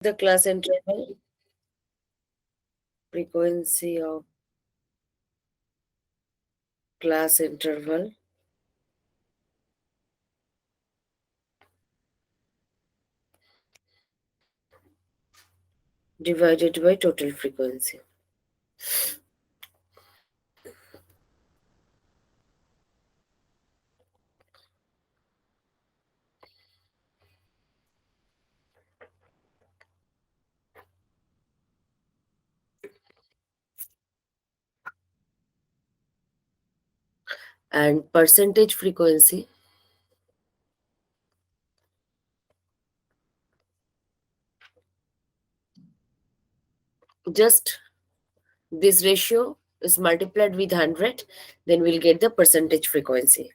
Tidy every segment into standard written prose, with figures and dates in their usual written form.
The class interval, frequency of class interval divided by total frequency. And percentage frequency, just this ratio is multiplied with 100, then we'll get the percentage frequency.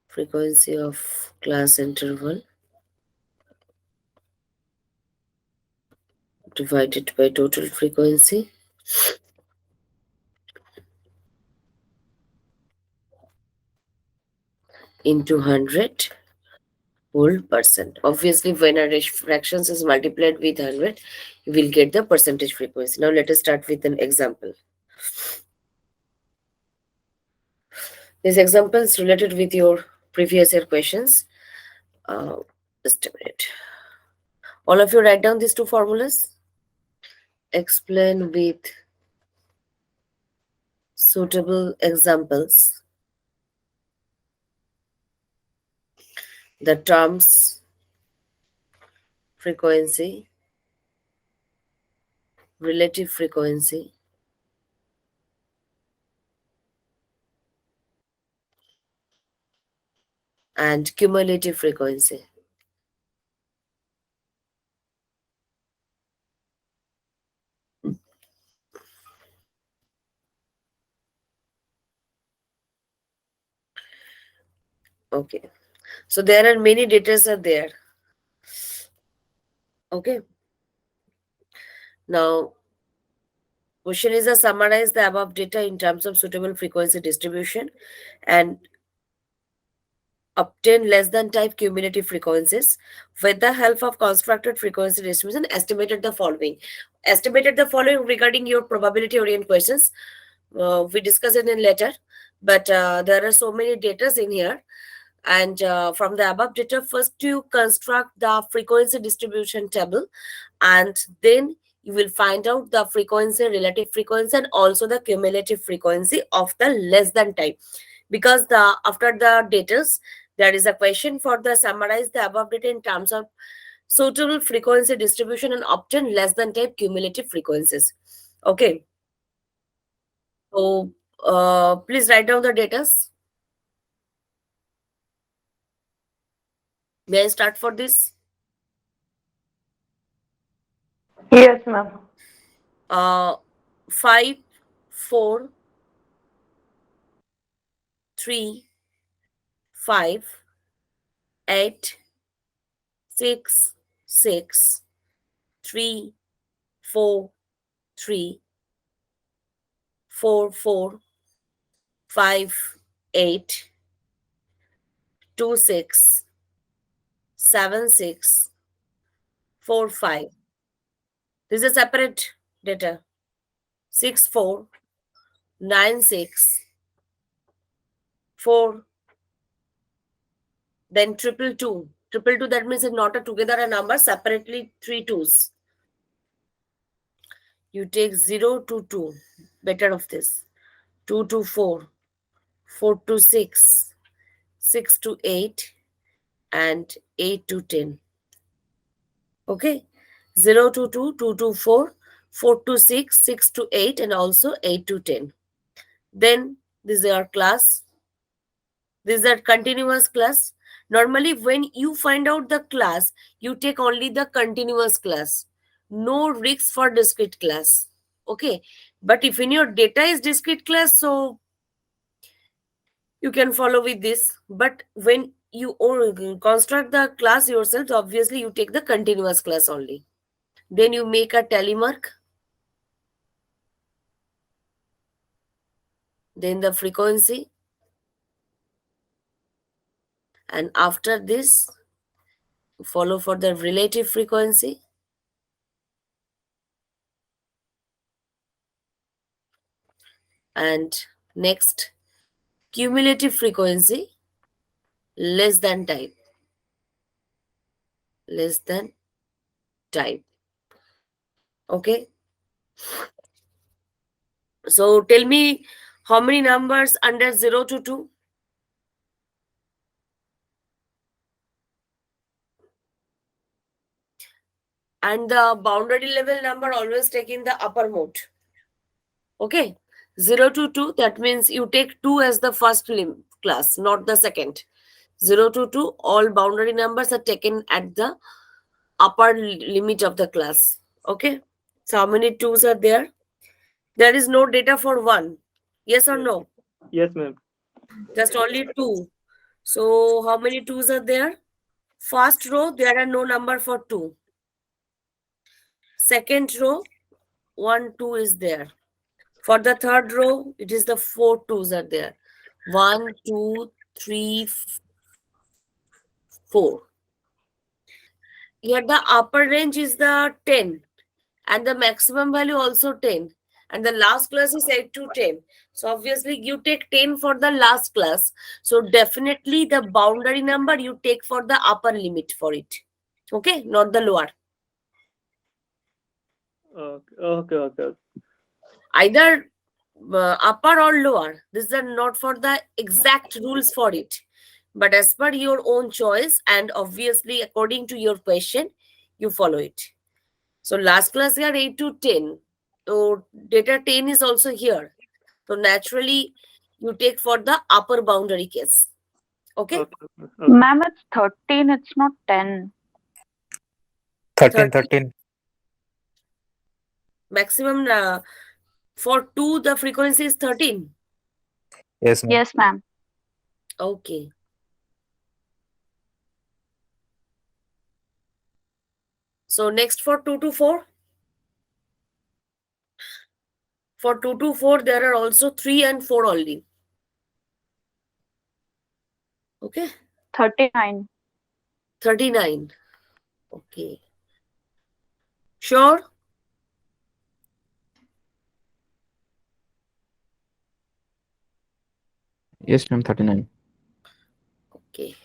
Frequency of class interval divided by total frequency into 100 whole percent. Obviously, when a fractions is multiplied with 100, you will get the percentage frequency. Now, let us start with an example. This example is related with your previous year questions. Just a minute. All of you write down these two formulas. Explain with suitable examples the terms frequency, relative frequency, and cumulative frequency. Okay. So there are many data are there. Okay. Now, question is to summarize the above data in terms of suitable frequency distribution and obtain less than type cumulative frequencies with the help of constructed frequency distribution. Estimated the following regarding your probability oriented questions. We discuss it in later, but there are so many data in here. And from the above data, first you construct the frequency distribution table, and then you will find out the frequency, relative frequency, and also the cumulative frequency of the less than type. Because after the data, there is a question for the summarize the above data in terms of suitable frequency distribution and obtain less than type cumulative frequencies. Okay. So please write down the data. May I start for this? Yes, ma'am. 5, 4, 3, 5, 8, 6, 6, 3, 4, 3, 4, 4, 5, 8, 2, 6, 7, 6, 4, 5. This is separate data. 6, 4, 9, 6, 4, then triple 2. Triple 2, that means it's not a together a number, separately 3 2s. You take 0 to 2. Better of this. 2 to 4. 4 to 6. 6 to 8. And 8 to 10. Okay. 0 to 2. 2 to 4. 4 to 6. 6 to 8. And also 8 to 10. Then this is our class. This is a continuous class. Normally, when you find out the class, you take only the continuous class. No risks for discrete class. Okay. But if in your data is discrete class, so you can follow with this. But when you construct the class yourself, obviously you take the continuous class only. Then you make a tally mark. then the frequency, and after this follow for the relative frequency, and next cumulative frequency less than type, less than type. Okay, so tell me how many numbers under 0 to 2? And the boundary level number always taking the upper mode. Okay, 0 to 2, that means you take 2 as the first class, not the second. 0 to 2, all boundary numbers are taken at the upper limit of the class. Okay, so how many 2s are there? There is no data for 1. Yes or Yes. no? Yes, ma'am. Just only 2. So how many 2s are there? First row, there are no number for 2. Second row, 1, 2 is there. For the third row, it is the 4 2s are there. 1, 2, 3, 4. Here the upper range is the 10 and the maximum value also 10. And the last class is 8 to 10. So obviously you take 10 for the last class. So definitely the boundary number you take for the upper limit for it. Okay, not the lower. Okay. Either upper or lower. These are not for the exact rules for it. But as per your own choice and obviously according to your question, you follow it. So last class here 8 to 10. So data 10 is also here. So naturally you take for the upper boundary case. Okay. Okay. Ma'am, it's 13, it's not 10. 30. 13. Maximum for 2 the frequency is 13. Yes, ma'am. Yes, ma'am. Okay. So next for 2 to 4. For 2 to 4 there are also 3 and 4 only. Okay. 39. 39. Okay. Sure. Yes, ma'am. 39. Okay.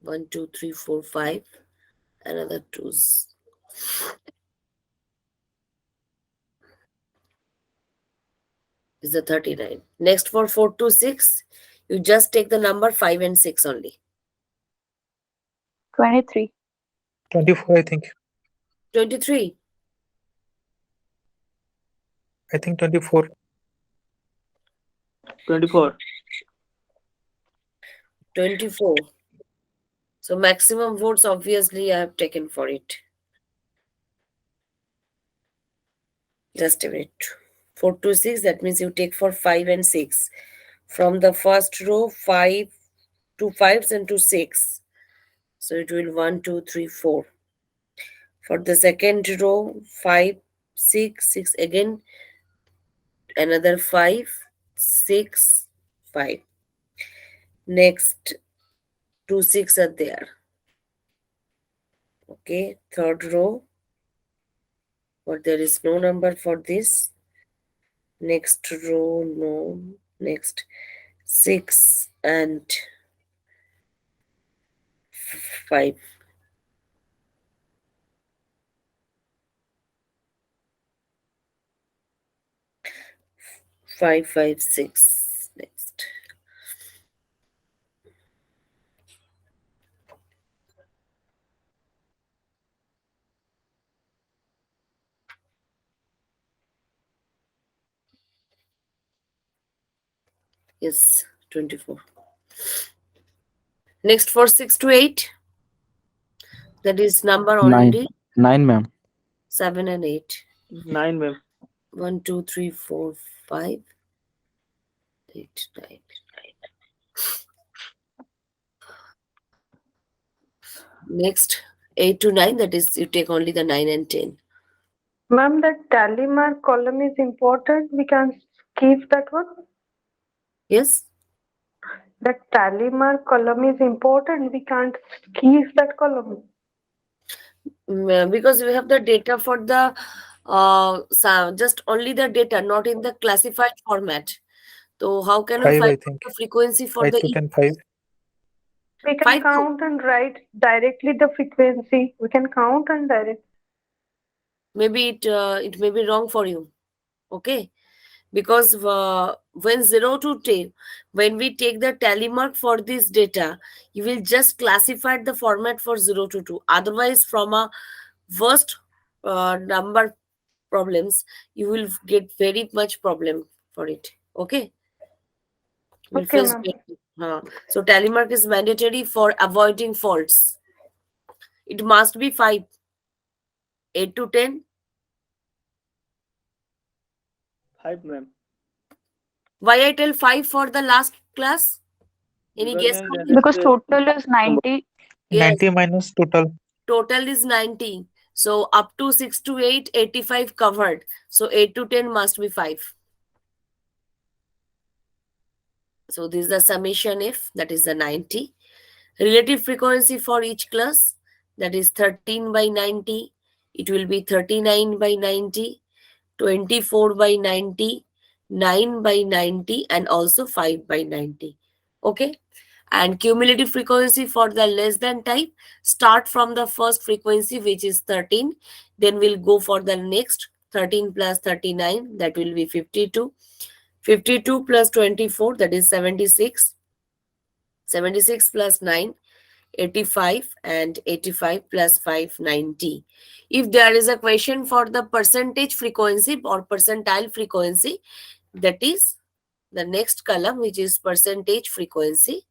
1, 2, 3, 4, 5. Another 2s. Is the 39. Next for 4 to 6, you just take the number 5 and 6 only. 23. 24, I think. 23. I think 24. 24. 24. So maximum votes obviously I have taken for it. Just a minute. 4 to 6, that means you take for 5 and 6. From the first row, 5 to 5s and to 6. So it will 1, 2, 3, 4. For the second row, 5, 6, 6 again. Another 5, 6, 5. Next, 2, 6 are there. Okay, third row. But there is no number for this. Next row, no. Next, 6 and 5. 5, 5, 6. Next. Yes, 24. Next for 6 to 8. That is number 9. only. 9, ma'am. 7 and 8. 9, ma'am. 1, 2, 3, 4, 5, 8, 9. Next, 8 to 9. That is, you take only the 9 and 10. Ma'am, that tally mark column is important. We can skip that one. Yes. That tally mark column is important. We can't skip that column. Because we have the data for the just only the data, not in the classified format. So how can we 5, find I think. the frequency for 5 the to 10, 5. We can 5 to count and write directly the frequency. We can count and direct. maybe it may be wrong for you. Okay, because when 0 to 10, when we take the tally mark for this data, you will just classify the format for 0 to 2. Otherwise, from a worst number problems, you will get very much problem for it. Okay, you will Okay, face ma'am. so tally mark is mandatory for avoiding faults. It must be 5. 8 to 10. 5, ma'am. Why I tell 5 for the last class? Any Because, guess? ma'am, For then me? Because it's total is 90. Yes, 90 minus total. total is 90. So up to 6 to 8, 85 covered. So 8 to 10 must be 5. So this is the summation if, that is the 90. Relative frequency for each class, that is 13 by 90. It will be 39 by 90, 24 by 90, 9 by 90, and also 5 by 90. Okay. And cumulative frequency for the less than type, start from the first frequency, which is 13. Then we'll go for the next 13 plus 39, that will be 52. 52 plus 24, that is 76. 76 plus 9, 85, and 85 plus 5, 90. If there is a question for the percentage frequency or percentile frequency, that is the next column, which is percentage frequency.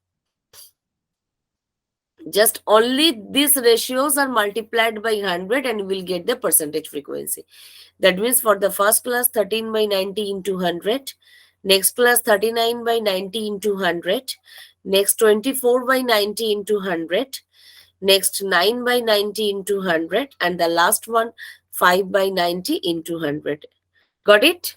Just only these ratios are multiplied by 100 and we'll get the percentage frequency. That means for the first class, 13 by 90 into 100. Next class, 39 by 90 into 100. Next, 24 by 90 into 100. Next, 9 by 90 into 100. And the last one, 5 by 90 into 100. Got it?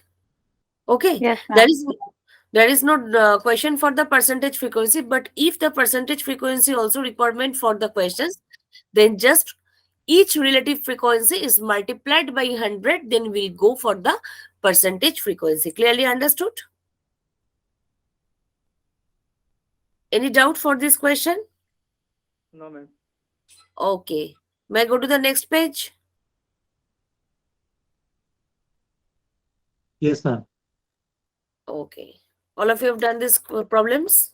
Okay. Yes, There ma'am. is no question for the percentage frequency, but if the percentage frequency also requirement for the questions, then just each relative frequency is multiplied by 100, then we'll go for the percentage frequency. Clearly understood? Any doubt for this question? no, ma'am. Okay. May I go to the next page? Yes, ma'am. Okay. All of you have done these problems?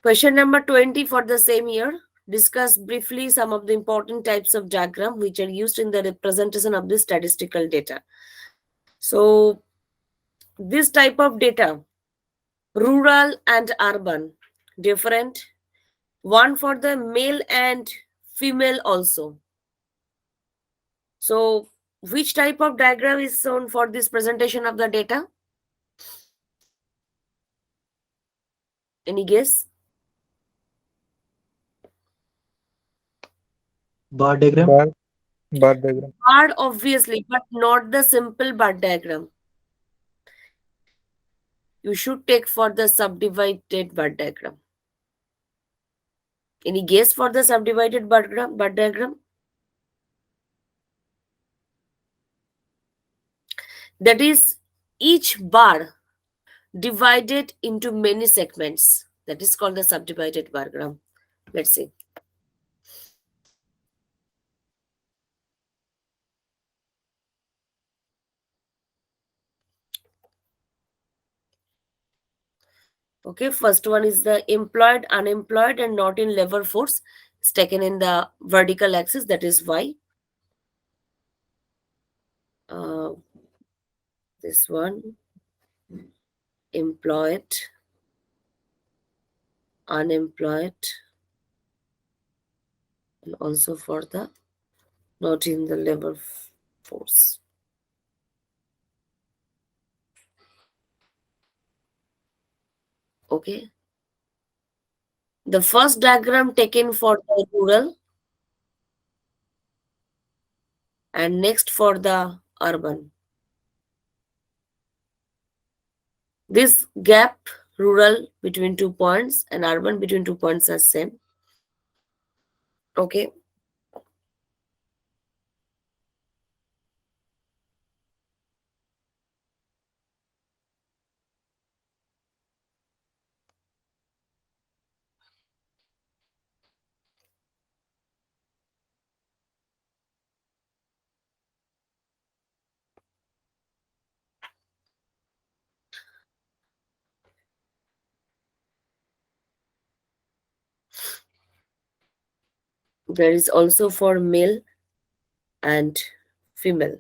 Question number 20 for the same year. Discuss briefly some of the important types of diagram which are used in the representation of the statistical data. So, this type of data, rural and urban, different. One for the male and female also. So, which type of diagram is shown for this presentation of the data? Any guess? Bar diagram. Bar diagram. Bar, obviously, but not the simple bar diagram. You should take for the subdivided bar diagram. Any guess for the subdivided bar diagram? That is each bar divided into many segments. That is called the subdivided bar diagram. Let's see. Okay, first one is the employed, unemployed, and not in labor force. It's taken in the vertical axis, that is Y. This one, employed, unemployed, and also for the not in the labor force. Okay. The first diagram taken for the rural and next for the urban. This gap, rural between 2 points and urban between 2 points, are same. Okay. There is also for male and female.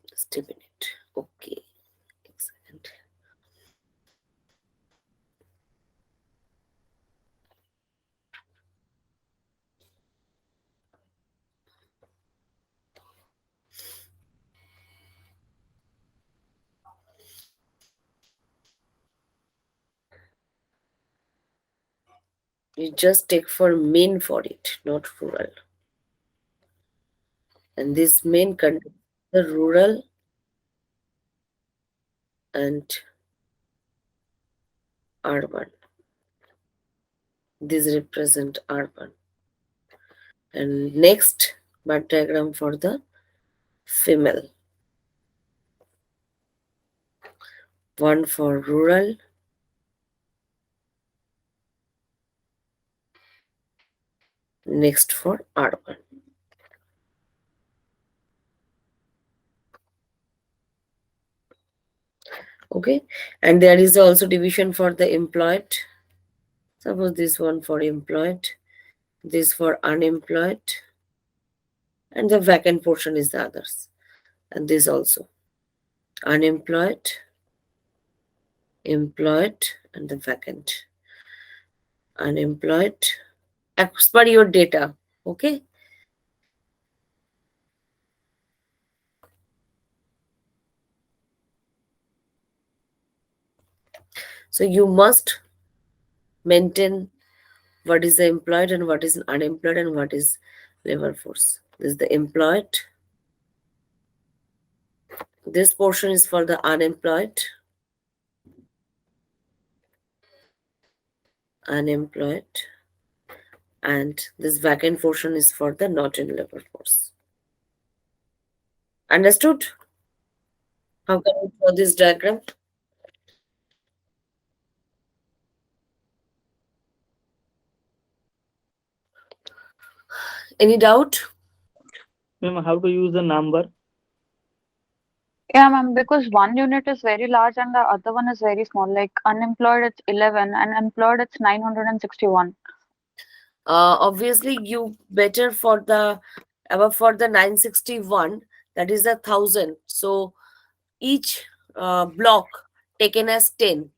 Just a minute. Okay. Excellent. You just take for main for it, not rural. And this main contains the rural and urban. These represent urban. And next bar diagram for the female. One for rural, next for urban. Okay, and there is also division for the employed. Suppose this one for employed, this for unemployed, and the vacant portion is the others. And this also unemployed, employed, and the vacant. Unemployed as per your data. Okay. So you must maintain what is the employed and what is unemployed and what is labor force. This is the employed. This portion is for the unemployed. Unemployed. And this vacant portion is for the not in labor force. Understood? How can we draw this diagram? Any doubt? Ma'am, how to use the number? Yeah, ma'am, because one unit is very large and the other one is very small. Like unemployed, it's 11, and employed, it's 961. Obviously, you better for the above for the 961, that is 1,000. So each block taken as 10,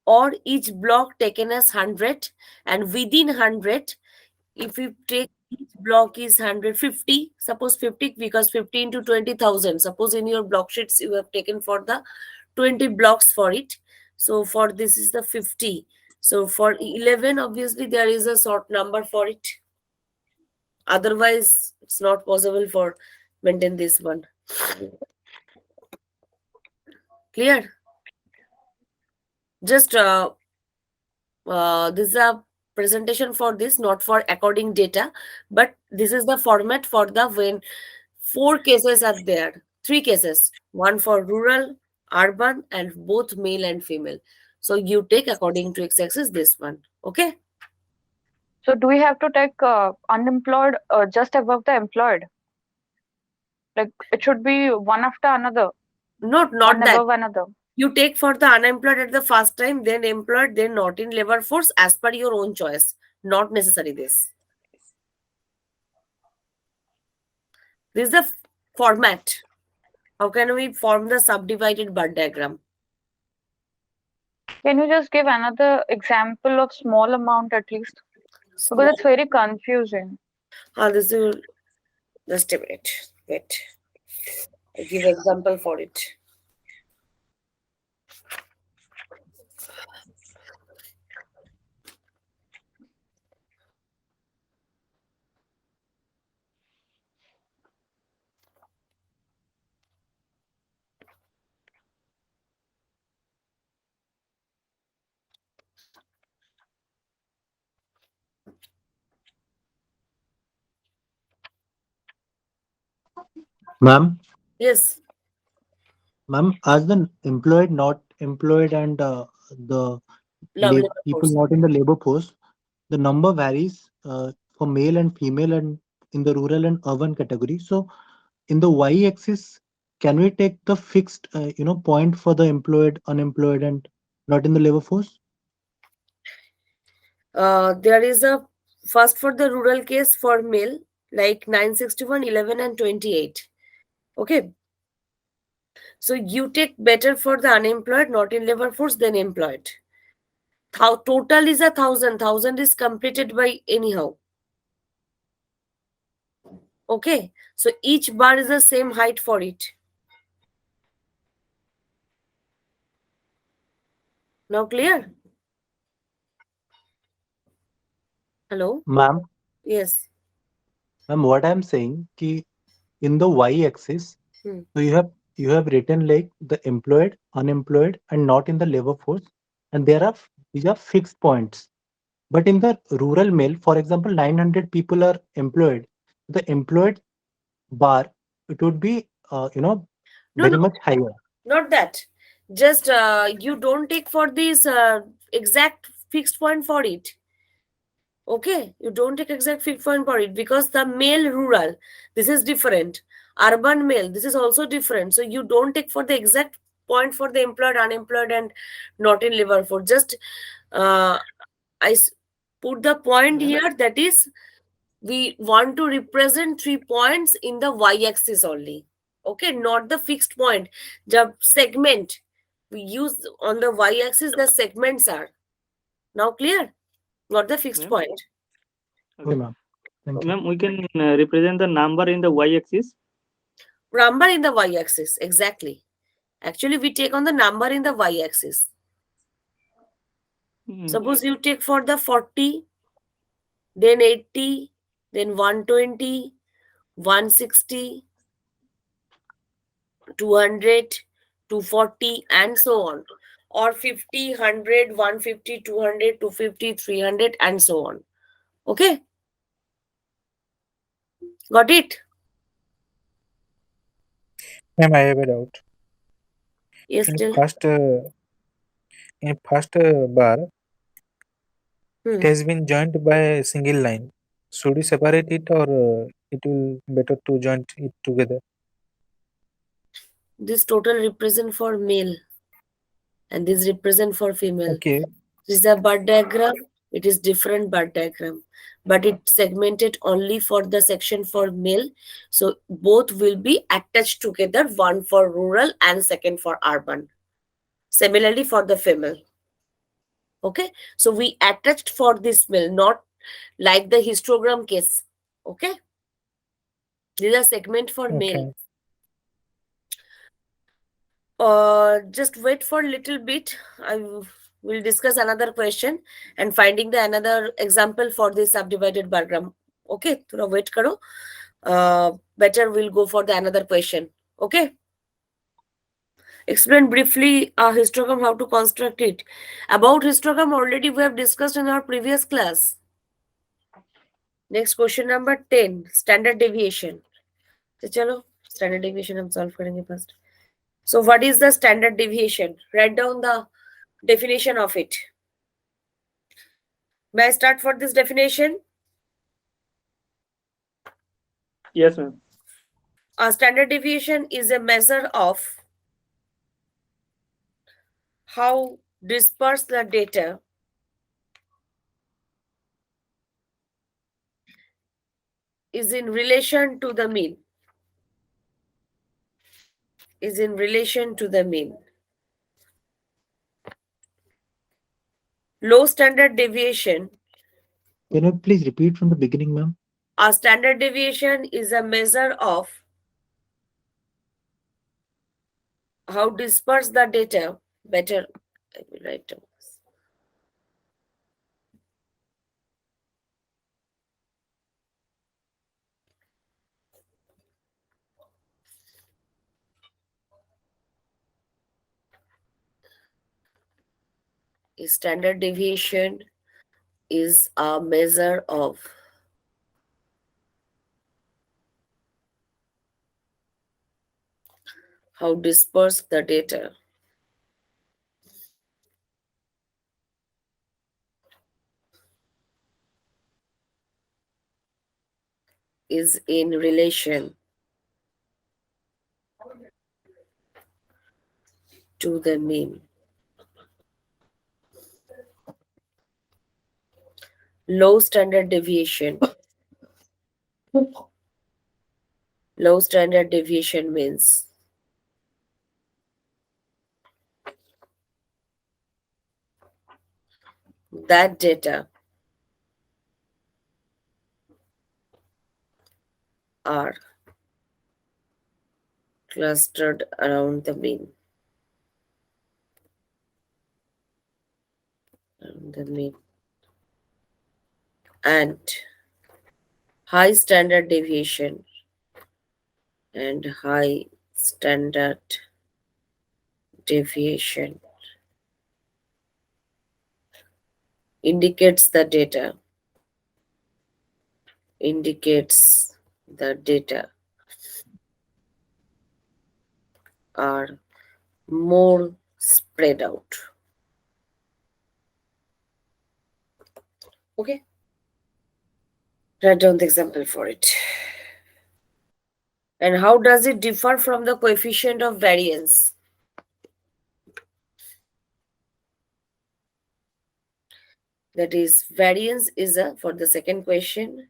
or each block taken as 100, and within 100, if you take each block is 150, suppose 50, because 50 into 20,000, suppose in your block sheets you have taken for the 20 blocks for it, so for this is the 50. So for 11, obviously there is a short number for it, otherwise it's not possible for maintain this one. Clear? Just this is a presentation for this, not for according data, but this is the format for the when 4 cases are there, 3 cases, one for rural, urban, and both male and female. So you take according to x-axis this one. Okay. So do we have to take unemployed just above the employed? Like it should be one after another, Not one that. above another. You take for the unemployed at the first time, then employed, then not in labor force, as per your own choice. Not necessary this. This is the format. How can we form the subdivided bar diagram? Can you just give another example of small amount at least? Small. Because it's very confusing. This is just a minute. Wait. I give example for it. Ma'am, Yes. ma'am, as the employed, not employed, and the Labor people force. not in the labor force, the number varies for male and female, and in the rural and urban category. So, in the y-axis, can we take the fixed, point for the employed, unemployed, and not in the labor force? There is a first for the rural case for male, like 961, 11, and 28. Okay. So you take better for the unemployed, not in labor force, than employed. Total is 1,000. 1,000 is completed by anyhow. Okay. So each bar is the same height for it. Now clear? Hello? Ma'am, Yes. ma'am, what I'm saying, ki in the y-axis, Hmm. so you have written like the employed, unemployed, and not in the labor force, and these are fixed points. But in the rural mail, for example, 900 people are employed. The employed bar, it would be No, very no, much higher. not that. Just you don't take for this exact fixed point for it. Okay, you don't take exact fixed point for it because the male rural, this is different. Urban male, this is also different. So you don't take for the exact point for the employed, unemployed, and not in labor force. Just uh, put the point Ma'am? here, that is we want to represent 3 points in the y-axis only. Okay, not the fixed point. The segment we use on the y-axis, the segments are now clear, not the fixed Ma'am? point. Okay, ma'am. Thank you. Ma'am, we can represent the number in the y-axis. Number in the y-axis, exactly. Actually, we take on the number in the y-axis. Suppose you take for the 40, then 80, then 120, 160, 200, 240, and so on. Or 50, 100, 150, 200, 250, 300, and so on. Okay? Got it? Ma'am, I have a doubt. Yes, In still. first bar, it Hmm. has been joined by a single line. Should we separate it, or it will better to join it together? This total represent for male and this represent for female. Okay. This is a bar diagram. It is different bar diagram, but it's segmented only for the section for male. So both will be attached together, one for rural and second for urban. Similarly for the female. Okay, so we attached for this male, not like the histogram case. Okay, these are segment for male. Okay. Just wait for a little bit. Will discuss another question and finding the another example for this subdivided diagram. Okay, थोड़ा wait करो. Better we'll go for the another question. Okay. Explain briefly a histogram, how to construct it. About histogram already we have discussed in our previous class. Next question number 10, standard deviation. तो चलो standard deviation हम solve करेंगे first. So what is the standard deviation? Write down the definition of it. May I start for this definition? Yes, ma'am. A standard deviation is a measure of how dispersed the data is in relation to the mean. Is in relation to the mean. Low standard deviation. Can you please repeat from the beginning, ma'am? A standard deviation is a measure of how dispersed the data. Better, I will write down. Standard deviation is a measure of how dispersed the data is in relation to the mean. Low standard deviation. Low standard deviation means that data are clustered around the mean. And high standard deviation and high standard deviation indicates the data are more spread out. Okay, write down the example for it. And how does it differ from the coefficient of variance? That is, variance is for the second question,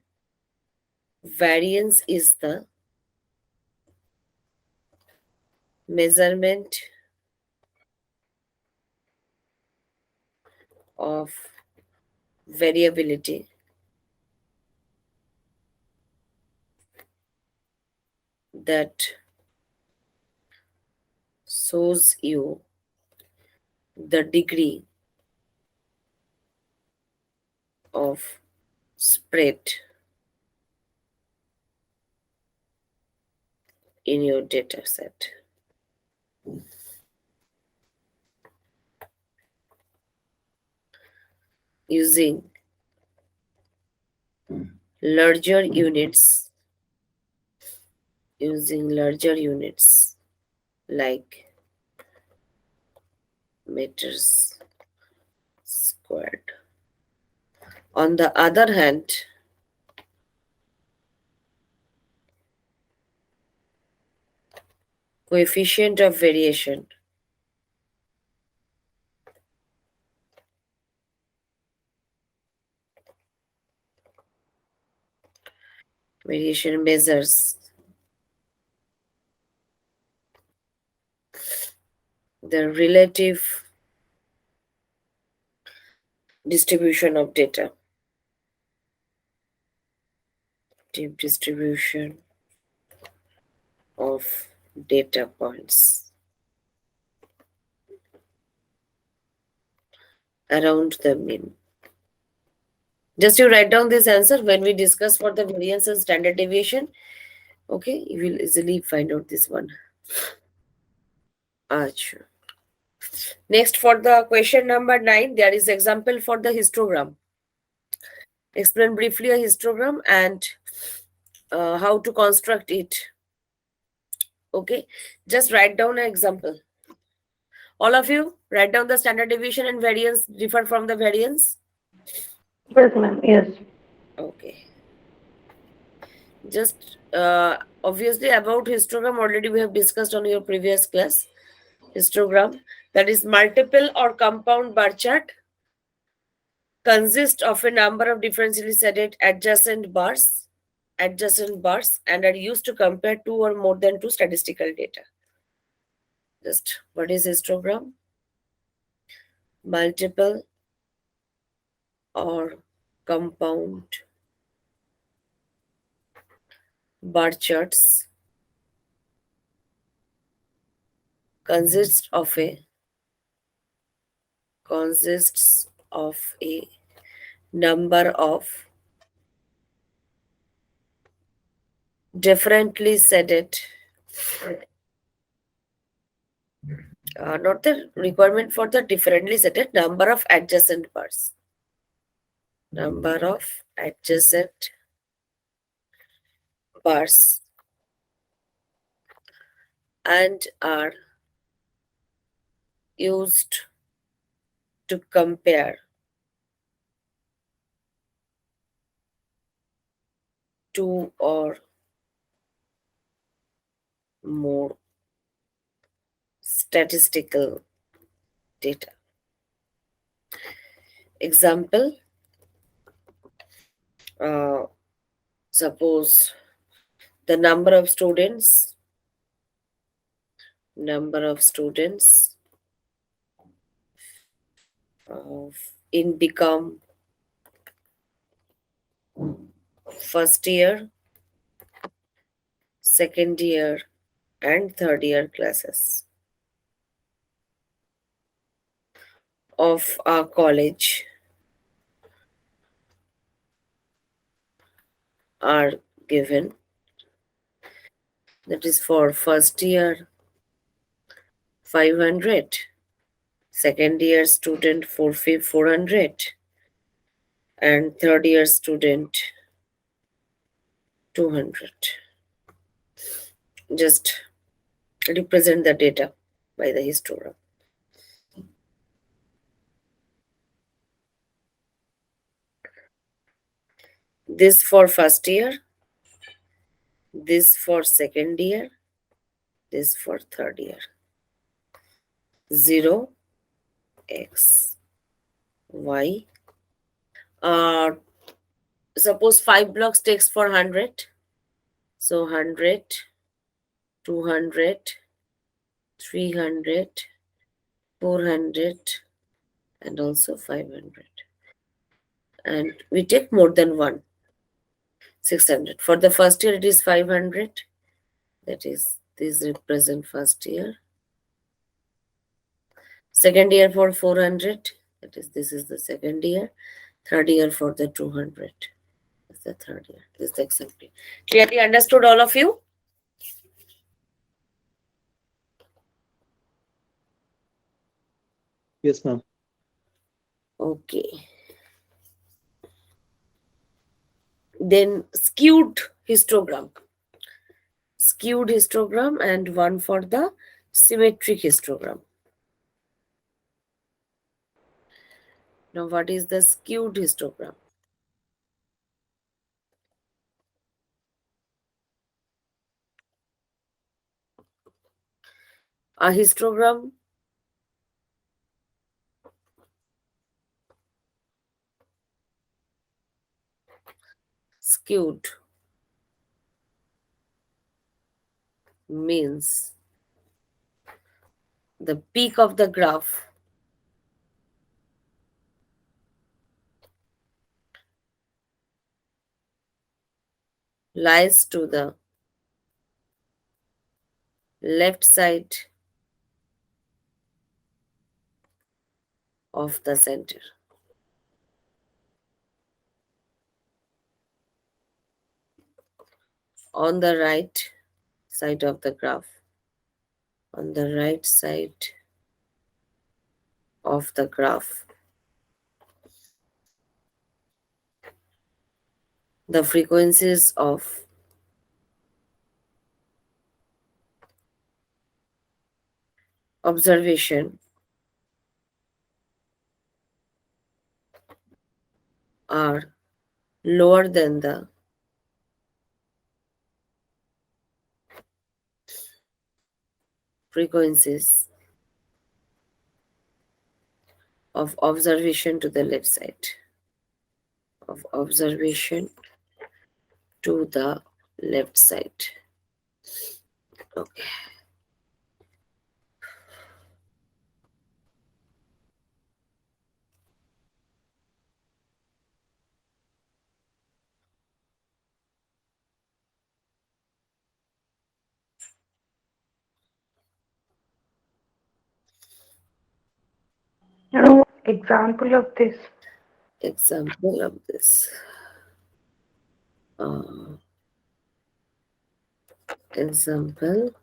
variance is the measurement of variability that shows you the degree of spread in your data set. Using larger units like meters squared. On the other hand, coefficient of variation measures the relative distribution of data. Distribution of data points around the mean. Just you write down this answer when we discuss for the variance and standard deviation. Okay, you will easily find out this one. Achha. Next, for the question number 9, there is example for the histogram. Explain briefly a histogram and how to construct it. Okay, just write down an example. All of you, write down the standard deviation and variance differ from the variance. Yes, ma'am. Yes. Okay. Just obviously about histogram already we have discussed on your previous class. Histogram, that is multiple or compound bar chart, consists of a number of differentially shaded adjacent bars and are used to compare two or more than two statistical data. Just what is histogram? Multiple or compound bar charts consists of a number of differently shaded, not the requirement for the differently shaded, number of adjacent bars. Number of adjacent bars and are used to compare two or more statistical data. Example, suppose the number of students in become first year, second year, and third year classes of our college are given. That is for first year 500, second year student 400, and third year student 200. Just represent the data by the histogram. This for first year, this for second year, this for third year. 0, x, y. Suppose 5 blocks takes for 100. So 100, 200, 300, 400, and also 500. And we take more than one. 600. For the first year, it is 500. That is, these represent first year. Second year for 400. That is, this is the second year. Third year for the 200. That's the third year. This is the example. Clearly understood, all of you? Yes, ma'am. Okay. Then skewed histogram. Skewed histogram and one for the symmetric histogram. Now, what is the skewed histogram? A histogram skewed means the peak of the graph lies to the left side of the center. On the right side of the graph. On the right side of the graph. The frequencies of observation are lower than the frequencies of observation to the left side. Of observation to the left side. Okay. Example of this. Example of this. Example.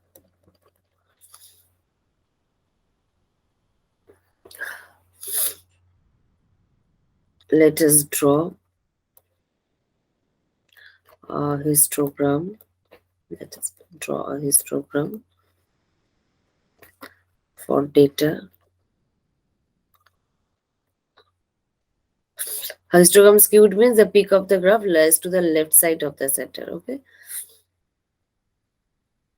Let us draw a histogram. Let us draw a histogram for data. Histogram skewed means the peak of the graph lies to the left side of the center. Okay.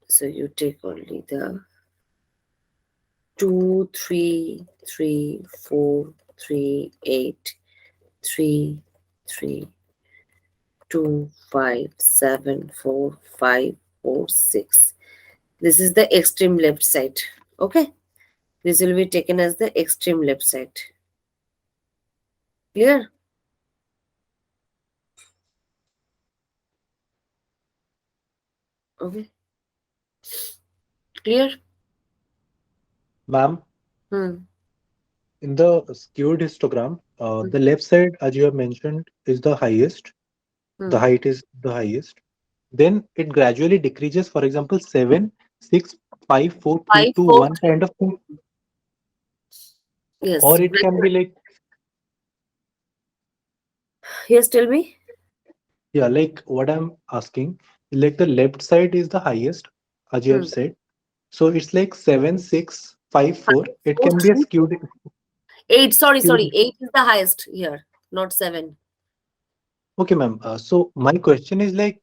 So you take only the 2, 3, 3, 4, 3, 8, 3, 3, 2, 5, 7, 4, 5, 4, 6. This is the extreme left side. Okay. This will be taken as the extreme left side. Clear? Okay. Clear? Ma'am, Hmm. in the skewed histogram, the left side, as you have mentioned, is the highest. The Hmm. height is the highest. Then it gradually decreases. For example, 7, 6, 5, 4, 3, 5, 2, 4, 1 kind of thing. 3. Yes. Or it can be like, Yes, tell me. yeah, like what I'm asking, like the left side is the highest, as you have Hmm. said. So it's like 7, 6, 5, 4. 5, It 4, can be a 3. skewed, 8. Sorry. skewed. 8 is the highest here, not 7. Okay, ma'am. So my question is like,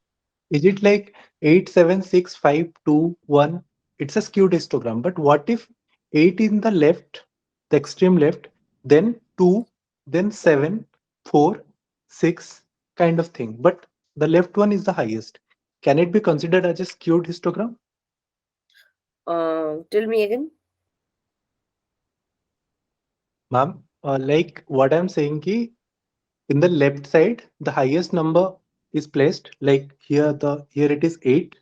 is it like 8, 7, 6, 5, 2, 1? It's a skewed histogram. But what if 8 in the left, the extreme left, then 2, then 7, 4, 6 kind of thing. But the left one is the highest. Can it be considered as a skewed histogram? Tell me again. Ma'am, like what I'm saying ki in the left side, the highest number is placed. Like here it is 8.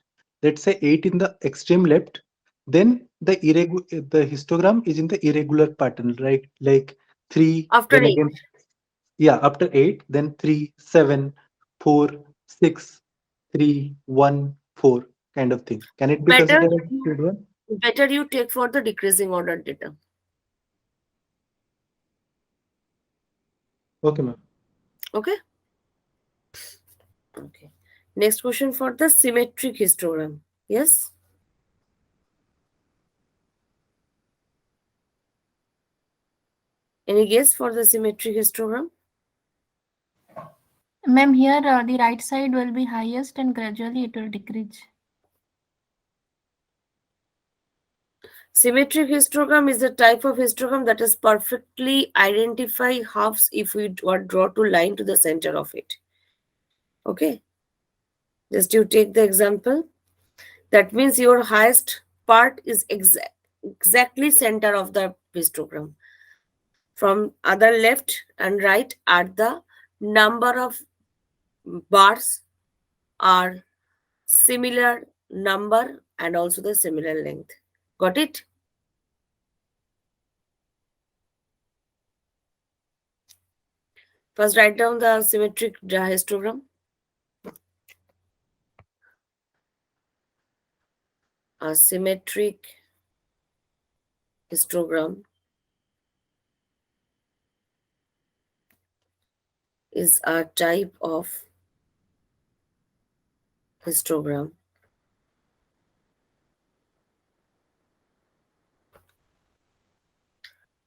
Let's say 8 in the extreme left. Then the histogram is in the irregular pattern, right? Like 3, After then 8. again, yeah, after 8, then 3, 7, 4, 6, 3, 1, 4 kind of thing. Can it be Better considered as you, skewed one? better you take for the decreasing order data. Okay, ma'am. Okay. Okay. Next question for the symmetric histogram. Yes. Any guess for the symmetric histogram? Ma'am, here the right side will be highest and gradually it will decrease. Symmetric histogram is a type of histogram that is perfectly identify halves if we draw two line to the center of it. Okay. Just you take the example. That means your highest part is exactly center of the histogram. From other left and right are the number of bars are similar number and also the similar length. Got it? First write down the symmetric histogram. A symmetric histogram is a type of histogram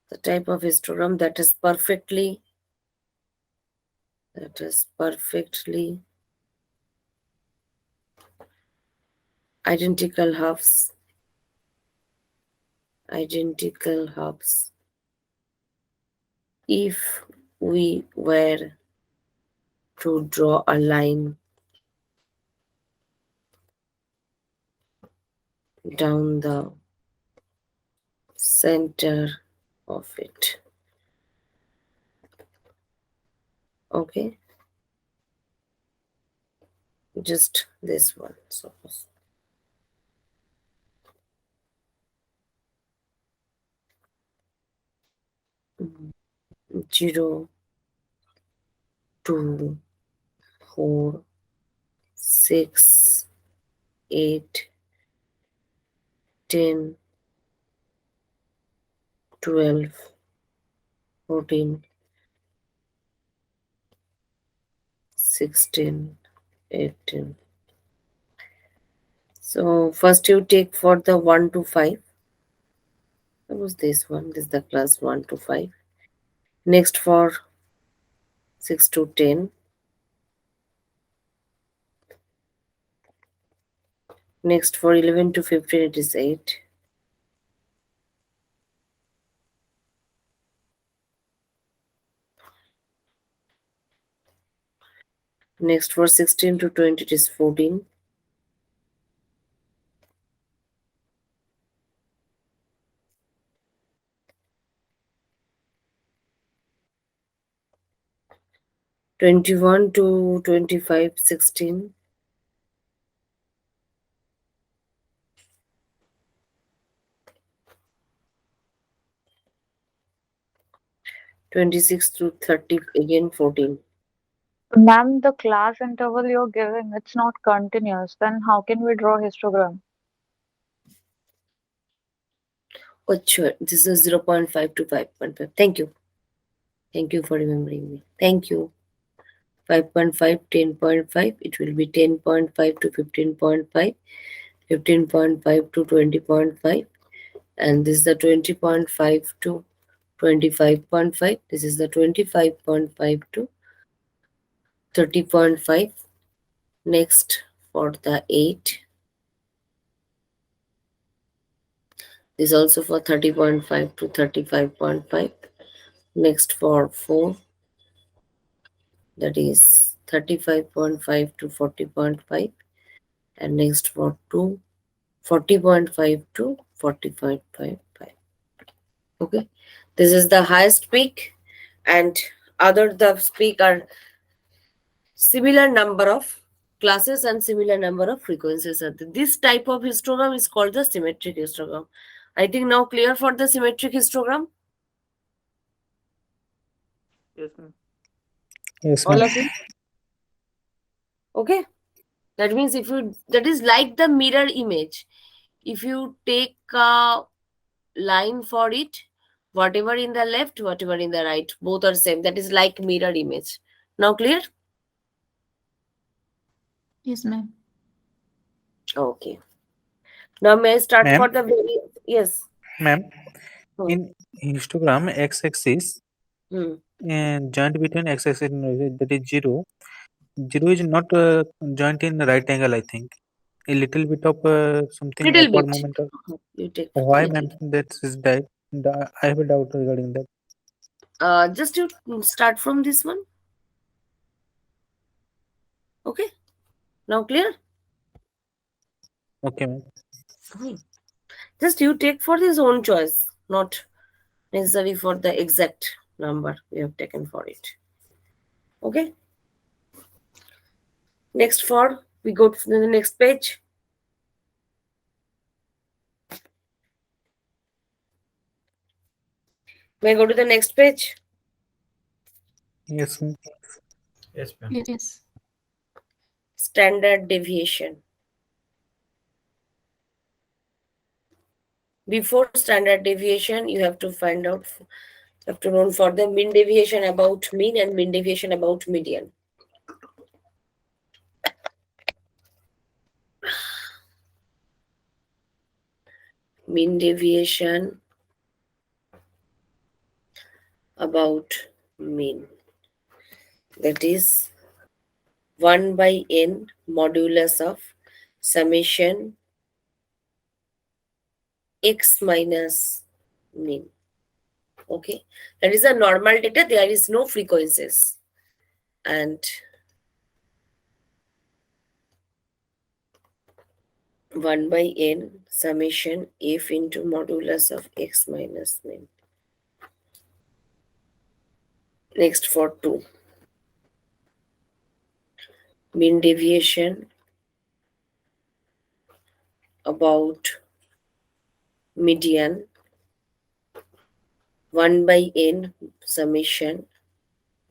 the type of histogram that is perfectly identical halves if we were to draw a line down the center of it. Okay, just this one, suppose. Mm, 0, 2, 4, 6, 8, 10, 12, 14, 16, 18. So first you take for the 1 to 5. Suppose this one, this is the class 1 to 5. Next for 6 to 10. Next for 11 to 15, it is 8. Next for 16 to 20, it is 14. (21 to 25, 16). 26 to 30, again 14. Ma'am, the class interval you're giving, it's not continuous. Then how can we draw histogram? Oh, sure. This is 0.5 to 5.5. Thank you. Thank you for remembering me. Thank you. 5.5, 10.5. It will be 10.5 to 15.5. 15.5 to 20.5. And this is the 20.5 to 25.5. This is the 25.5 to 30.5. Next for the 8. This is also for 30.5 to 35.5. Next for 4. That is 35.5 to 40.5. And next for 2. 40.5 to 45.5. Okay. This is the highest peak, and other the peak are similar number of classes and similar number of frequencies. This type of histogram is called the symmetric histogram. I think now clear for the symmetric histogram? Yes, ma'am. Yes, All ma'am. of you? Okay. That means if you, that is like the mirror image. If you take a line for it, whatever in the left, whatever in the right, both are same. That is like mirror image. Now clear? Yes, ma'am. Okay. Now may I start Ma'am? for the very, yes. Ma'am, Hmm. in histogram, x-axis Hmm. and joint between x-axis and that is 0. 0 is not joint in right angle, I think. A little bit of something Little upward bit. moment. You take Why, little. ma'am? That is that. I have a doubt regarding that. Just you start from this one. Okay. Now clear? Okay, ma'am. Just you take for his own choice, not necessary for the exact number we have taken for it. Okay. Next for, we go to the next page. May I go to the next page? Yes, ma'am. Yes, ma'am. Yes, yes. Standard deviation. Before standard deviation, you have to find out, you have to know for the mean deviation about mean and mean deviation about median. Mean deviation about mean. That is 1 by n modulus of summation x minus mean. Okay, that is a normal data. There is no frequencies, and 1 by n summation f into modulus of x minus mean. Next for 2. Mean deviation about median 1 by n summation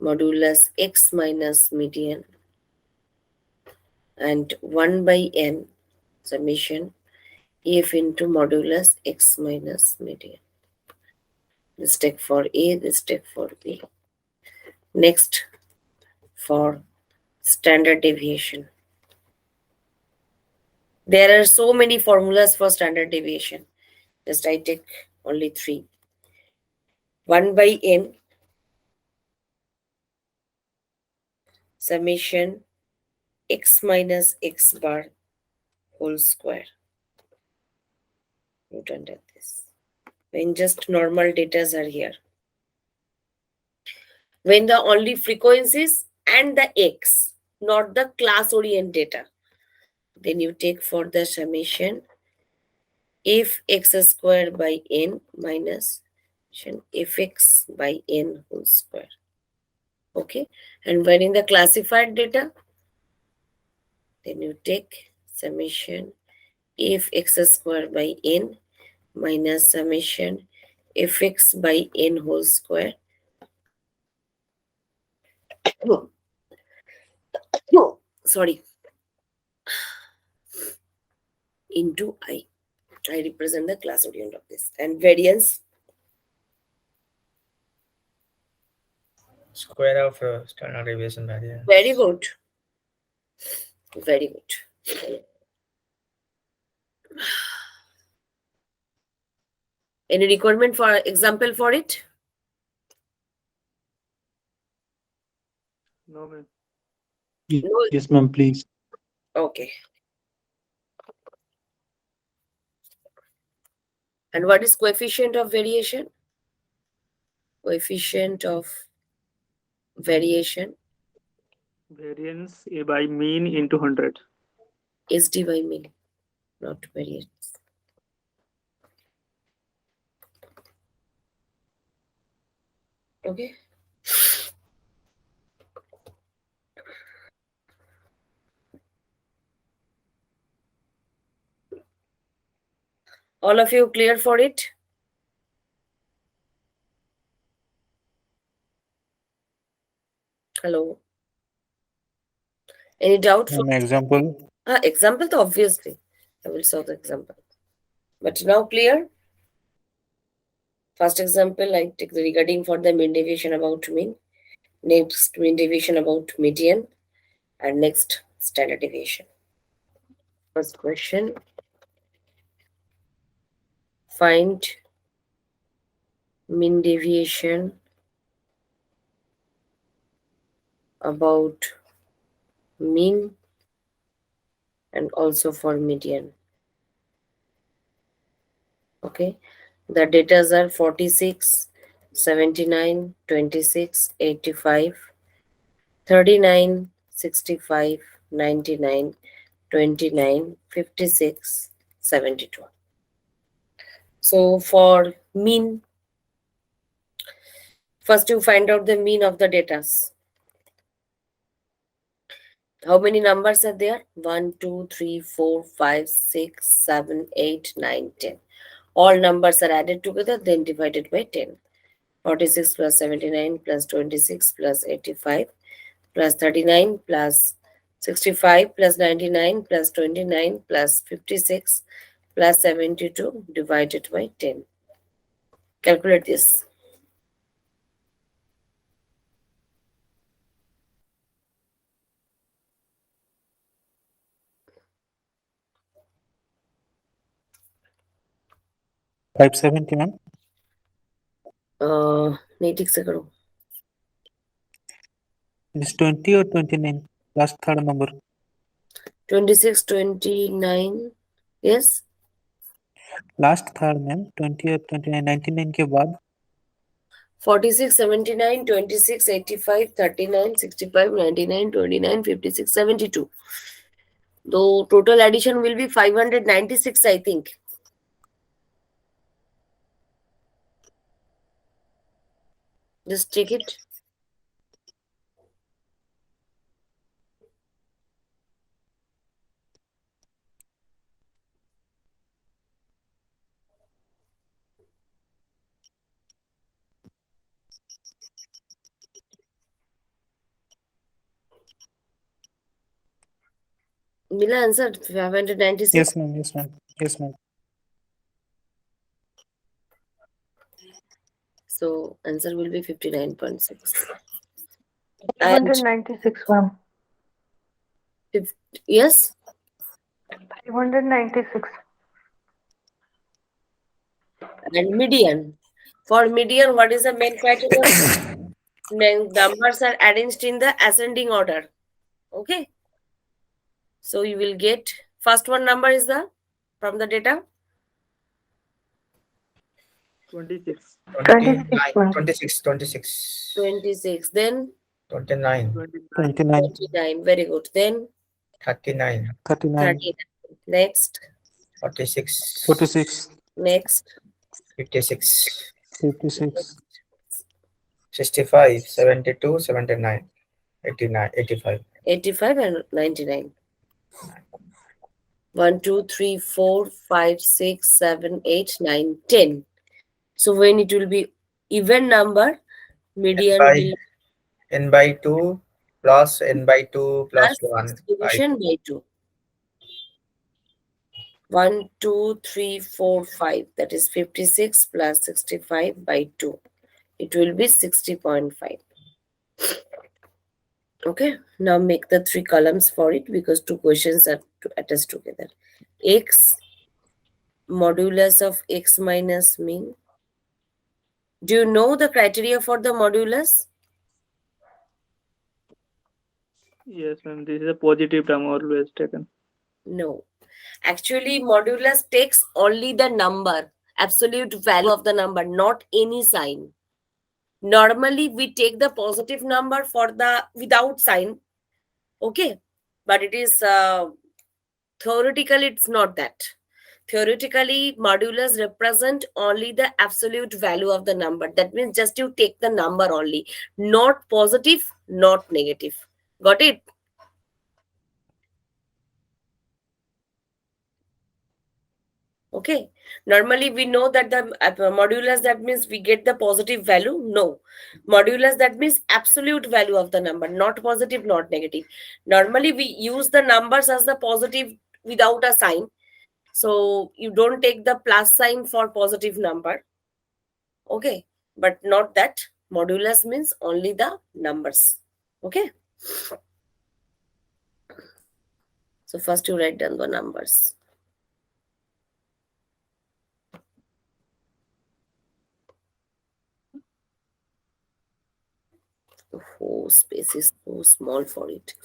modulus x minus median, and 1 by n summation f into modulus x minus median. This take for A, this take for B. Next for standard deviation. There are so many formulas for standard deviation. Just I take only 3. 1 by n summation x minus x bar whole square root under this. When just normal data are here. When the only frequencies and the x, not the class orient data, then you take for the summation if x square by n minus fx by n whole square. Okay, and when in the classified data, then you take summation if x square by n minus summation fx by n whole square. Sorry, into I. I represent the class orient of this. And variance, Square of standard deviation variance. very good. Very good. Any requirement for example for it? No, ma'am. No. Yes, ma'am, please. Okay. And what is coefficient of variation? Coefficient of variation Variance A by mean into 100. is d by mean, not variance. Okay. All of you clear for it? Hello. Any doubt? An example. Example, though, obviously. I will solve the example. But now clear? First example, I take the regarding for the mean deviation about mean. Next, mean deviation about median. And next, standard deviation. First question. Find mean deviation about mean and also for median. Okay, the data are 46, 79, 26, 85, 39, 65, 99, 29, 56, 72. So for mean, first you find out the mean of the data. How many numbers are there? 1, 2, 3, 4, 5, 6, 7, 8, 9, 10. All numbers are added together, then divided by 10. 46 plus 79 plus 26 plus 85 plus 39 plus 65 plus 99 plus 29 plus 56 plus 72 divided by 10. Calculate this. Uh, 570, ma'am. नहीं ठीक से करो. It is 20 or 29? Last third number. 26, 29. Yes. Last third, ma'am. 20 or 29? 99 के बाद 46, 79, 26, 85, 39, 65, 99, 29, 56, 72. The total addition will be 596, I think. Just take it. Mila answer 596. yes, ma'am. Yes, ma'am. Yes, ma'am. So answer will be 59.6. And 596, ma'am. yes, 596. And median. For median, what is the main criteria? Numbers are arranged in the ascending order. Okay. So you will get first one number is the from the data 26. 26, ma'am. 26. Then 29, 29, 29. Very good. Then 39, 39, 39. Next. 46, 46, Next. 56, 56, 65, 72, 79, 89, 85. 85 and 99. 1, 2, 3, 4, 5, 6, 7, 8, 9, 10. So when it will be even number, median by- will N by 2 plus N by 2 plus 1. division by 2. 1, 2, 3, 4, 5. That is 56 plus 65 by 2. It will be 60.5. Okay. Now make the 3 columns for it because 2 questions are attached together. X, modulus of x minus mean. Do you know the criteria for the modulus? Yes, ma'am. This is a positive term always taken. No. Actually, modulus takes only the number, absolute value of the number, not any sign. Normally, we take the positive number for the without sign. Okay. But it is theoretically, it's not that. Theoretically, modulus represent only the absolute value of the number. That means just you take the number only, not positive, not negative. Got it? Okay. Normally, we know that the modulus, that means we get the positive value. No. Modulus, that means absolute value of the number, not positive, not negative. Normally, we use the numbers as the positive without a sign. So you don't take the plus sign for positive number. Okay. But not that. Modulus means only the numbers. Okay. So first you write down the numbers. Oh, space is so small for it.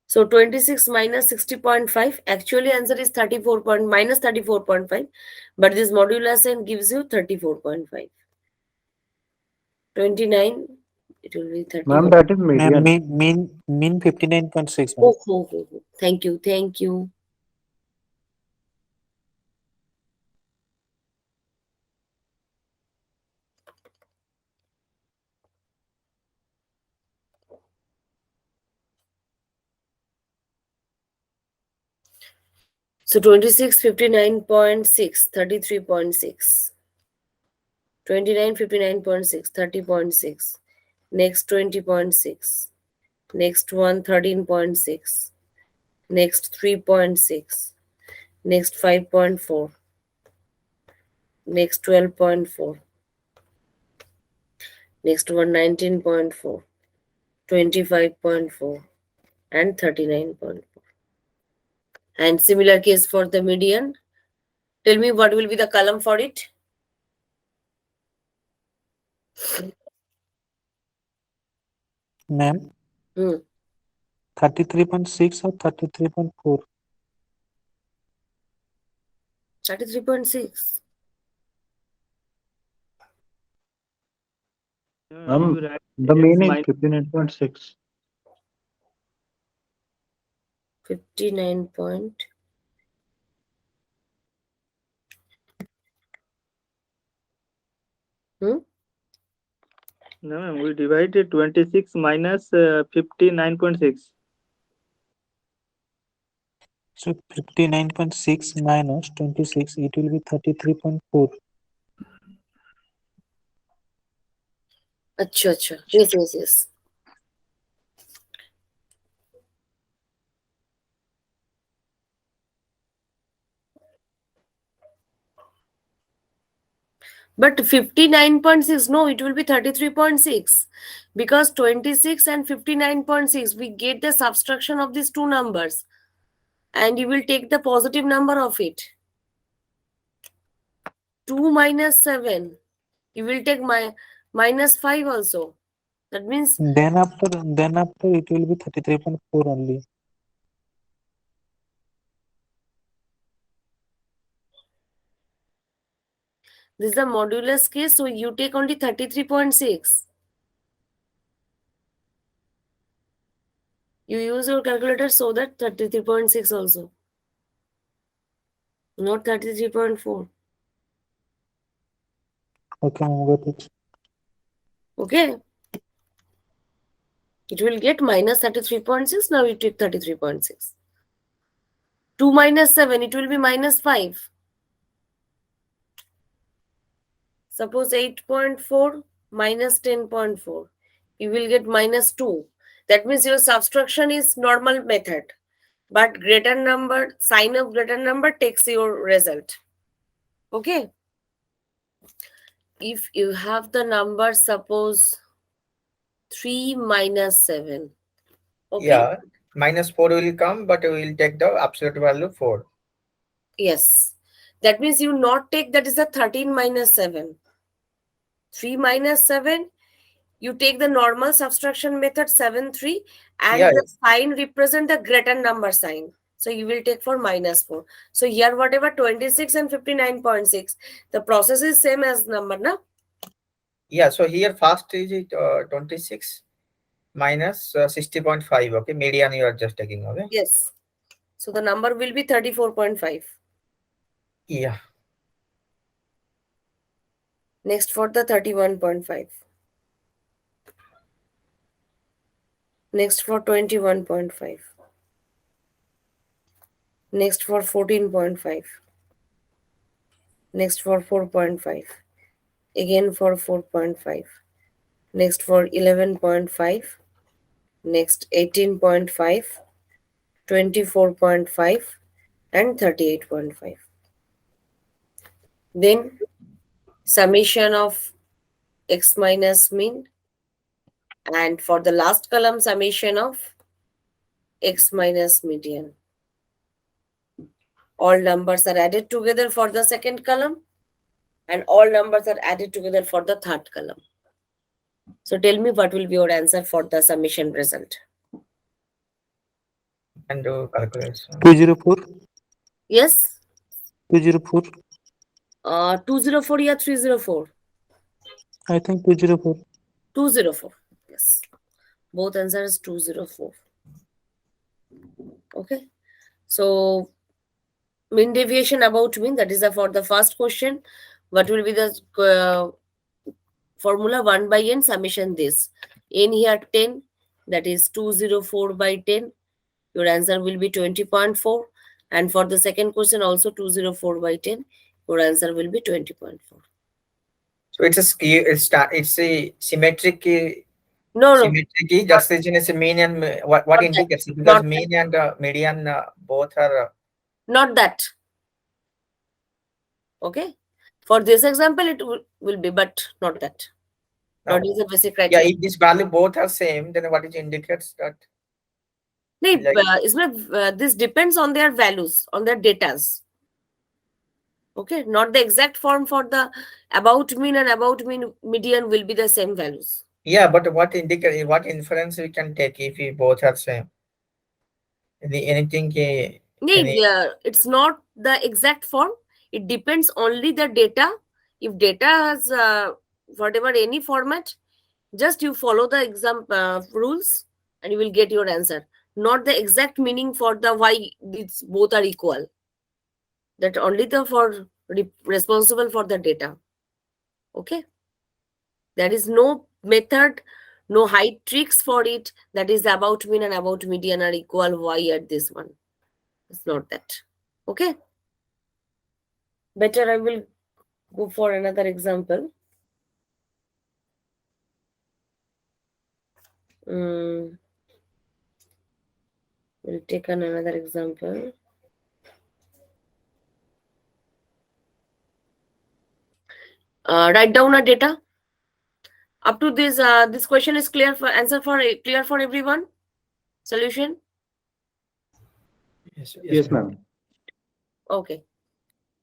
So 26 minus 60.5, actually answer is 34 point minus 34.5, but this modulus n gives you 34.5. 29, it will be 30. Ma'am, that is ma'am, median. mean 59.6, ma'am. Oh. Thank you. Thank you. So 26, 59.6, 33.6. 29, 59.6, 30.6. Next 20.6. Next one 13.6. Next 3.6. Next 5.4. Next 12.4. Next one 19.4. 25.4 and 39.4. And similar case for the median. Tell me what will be the column for it. Ma'am, 33.6 or 33.4? 33.6. You write The x mean is minus 59.6. 59 point. No, ma'am, we divided 26 minus 59.6. So 59.6 minus 26, it will be 33.4. Acha, acha. Yes, yes, yes. But 59.6, no, it will be 33.6. Because 26 and 59.6, we get the subtraction of these two numbers. And you will take the positive number of it. 2 minus 7. You will take minus 5 also. That means Then after it will be 33.4 only. this is a modulus case, so you take only 33.6. You use your calculator so that 33.6 also. Not 33.4. Okay, I got it. Okay. It will get minus 33.6. Now you take 33.6. 2 minus 7, it will be minus 5. Suppose 8.4 minus 10.4. You will get minus 2. That means your subtraction is normal method. But greater number, sign of greater number takes your result. Okay. If you have the number, suppose 3 minus 7. Okay. Yeah, minus 4 will come, but we will take the absolute value 4. Yes. That means you not take, that is a 13 minus 7. 3 minus 7, you take the normal subtraction method 7, 3, and Yeah, the sign represent the greater number sign. So you will take for minus 4. So here whatever 26 and 59.6, the process is same as number, na? yeah. So here first is it 26 minus 60.5. Okay, median you are just taking. Okay. Yes. So the number will be 34.5. Yeah. Next for the 31.5. Next for 21.5. Next for 14.5. Next for 4.5. Again for 4.5. Next for 11.5. Next 18.5. 24.5 and 38.5. Then summation of x minus mean, and for the last column summation of x minus median. All numbers are added together for the second column and all numbers are added together for the third column. So tell me what will be your answer for the summation result. And do calculation. 204. Yes? 204. 204 or 304? I think 204. 204. Yes. Both answers 204. Okay. So mean deviation about mean, that is for the first question. What will be the formula? 1 by n summation this. N here 10, that is 204 by 10. Your answer will be 20.4. And for the second question also 204 by 10. Your answer will be 20.4. So it's a skew. It's a symmetric. No, no. Symmetric juxtaposition is a mean and what Not indicates that. because Not mean and median both are. Not that. Okay. For this example, it will be, but not that. No. Not is a basic Yeah, criteria. if this value both are same, then what it indicates that? नहीं, Like- this depends on their values, on their datas. Okay, not the exact form for the about mean and about mean median will be the same values. Yeah, but what inference we can take if we both are same? Anything? It's not the exact form. It depends only the data. If data has whatever any format, just you follow the exam rules and you will get your answer. Not the exact meaning for the why these both are equal. That only the for responsible for the data. Okay. There is no method, no hide tricks for it. That is about mean and about median are equal y at this one. It's not that. Okay. Better I will go for another example. We'll take another example. Write down a data. Up to this, this question is clear for clear for everyone. Solution. Yes, ma'am. Okay.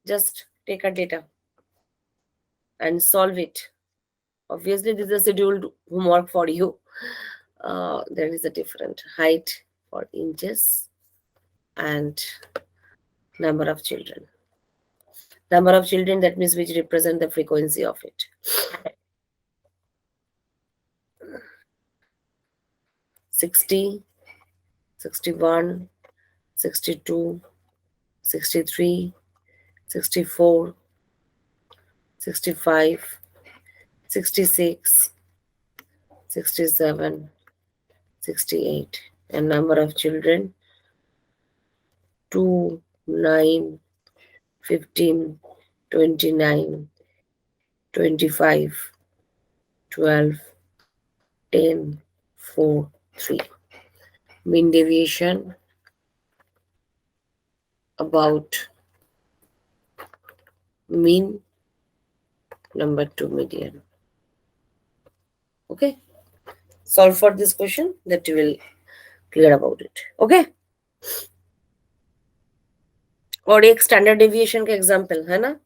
Just take a data and solve it. Obviously, this is a scheduled homework for you. There is a different height for inches and number of children. Number of children, that means which represent the frequency of it. 60, 61, 62, 63, 64, 65, 66, 67, 68. And number of children 2, 9, 15, 29, 25, 12, 10, 4, 3. Mean deviation about mean number 2 median. Okay. Solve for this question, that you will clear about it. Okay. और एक standard deviation का example है ना.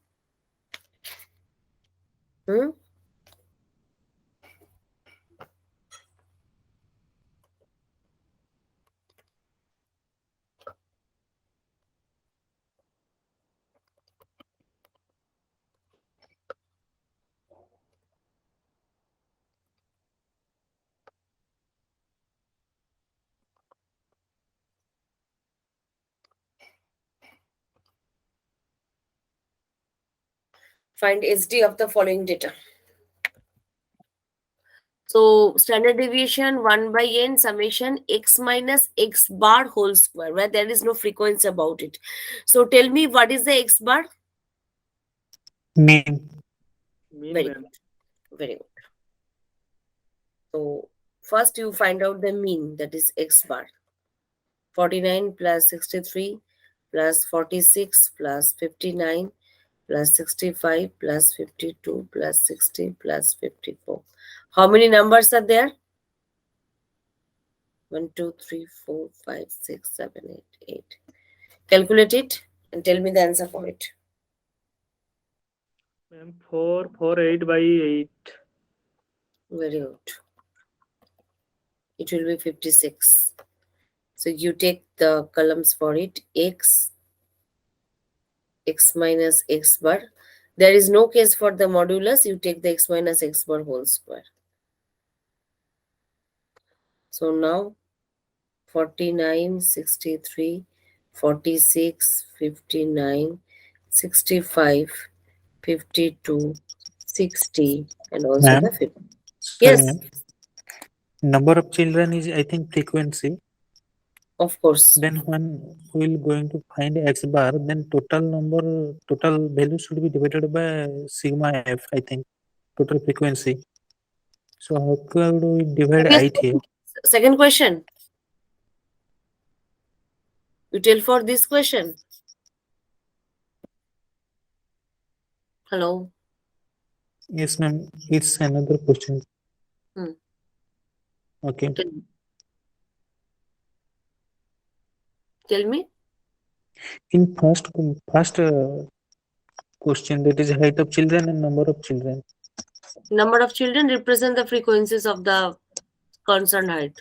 Find SD of the following data. So standard deviation 1 by n summation x minus x bar whole square, where there is no frequency about it. So tell me, what is the x bar? Mean. Very good. Very good. So first you find out the mean, that is x bar. 49 plus 63 plus 46 plus 59 plus 65 plus 52 plus 60 plus 54. How many numbers are there? 1, 2, 3, 4, 5, 6, 7, 8, 8. Calculate it and tell me the answer for it. 448 by 8. Very good. It will be 56. So you take the columns for it. X minus x bar. There is no case for the modulus. You take the x minus x bar whole square. So now 49, 63, 46, 59, 65, 52, 60, and also Ma'am? the 50. Sorry, Yes. ma'am. Number of children is, I think, frequency. Of course. Then when we will going to find x bar, then total value should be divided by sigma f, I think, total frequency. So how could we divide Yes. 8 here? Second question. You tell for this question. Hello. Yes, ma'am. It's another question. Okay. Tell me. In first question, that is height of children and number of children. Number of children represent the frequencies of the concerned height.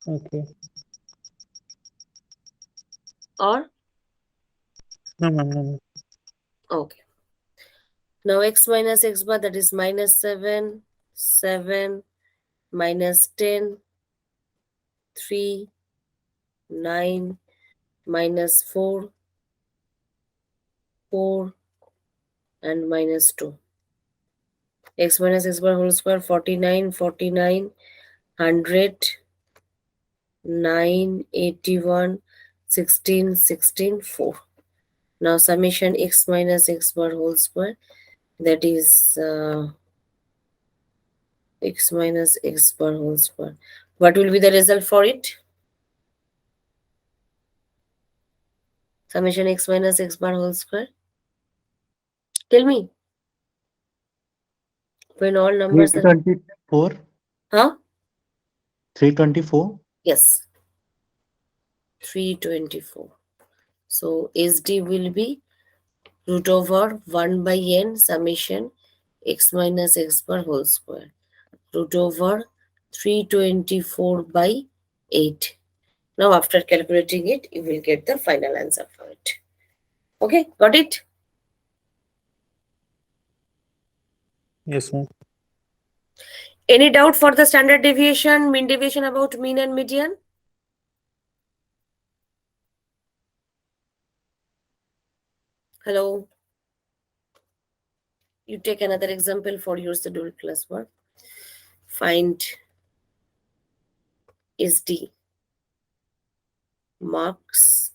Okay. Or? No, ma'am, no. Okay. Now x minus x bar, that is minus 7, 7, minus 10, 3, 9, minus 4, 4, and minus 2. X minus x bar whole square, 49, 49, 100, 9, 81, 16, 16, 4. Now summation x minus x bar whole square, that is x minus x bar whole square. What will be the result for it? Summation x minus x bar whole square. Tell me. When all numbers are... 324. Huh? 324. Yes. 324. So SD will be root over 1 by n summation x minus x bar whole square. Root over 324 by 8. Now after calculating it, you will get the final answer for it. Okay, got it? Yes, ma'am. Any doubt for the standard deviation, mean deviation about mean and median? Hello? You take another example for your scheduled classwork. Find SD, marks,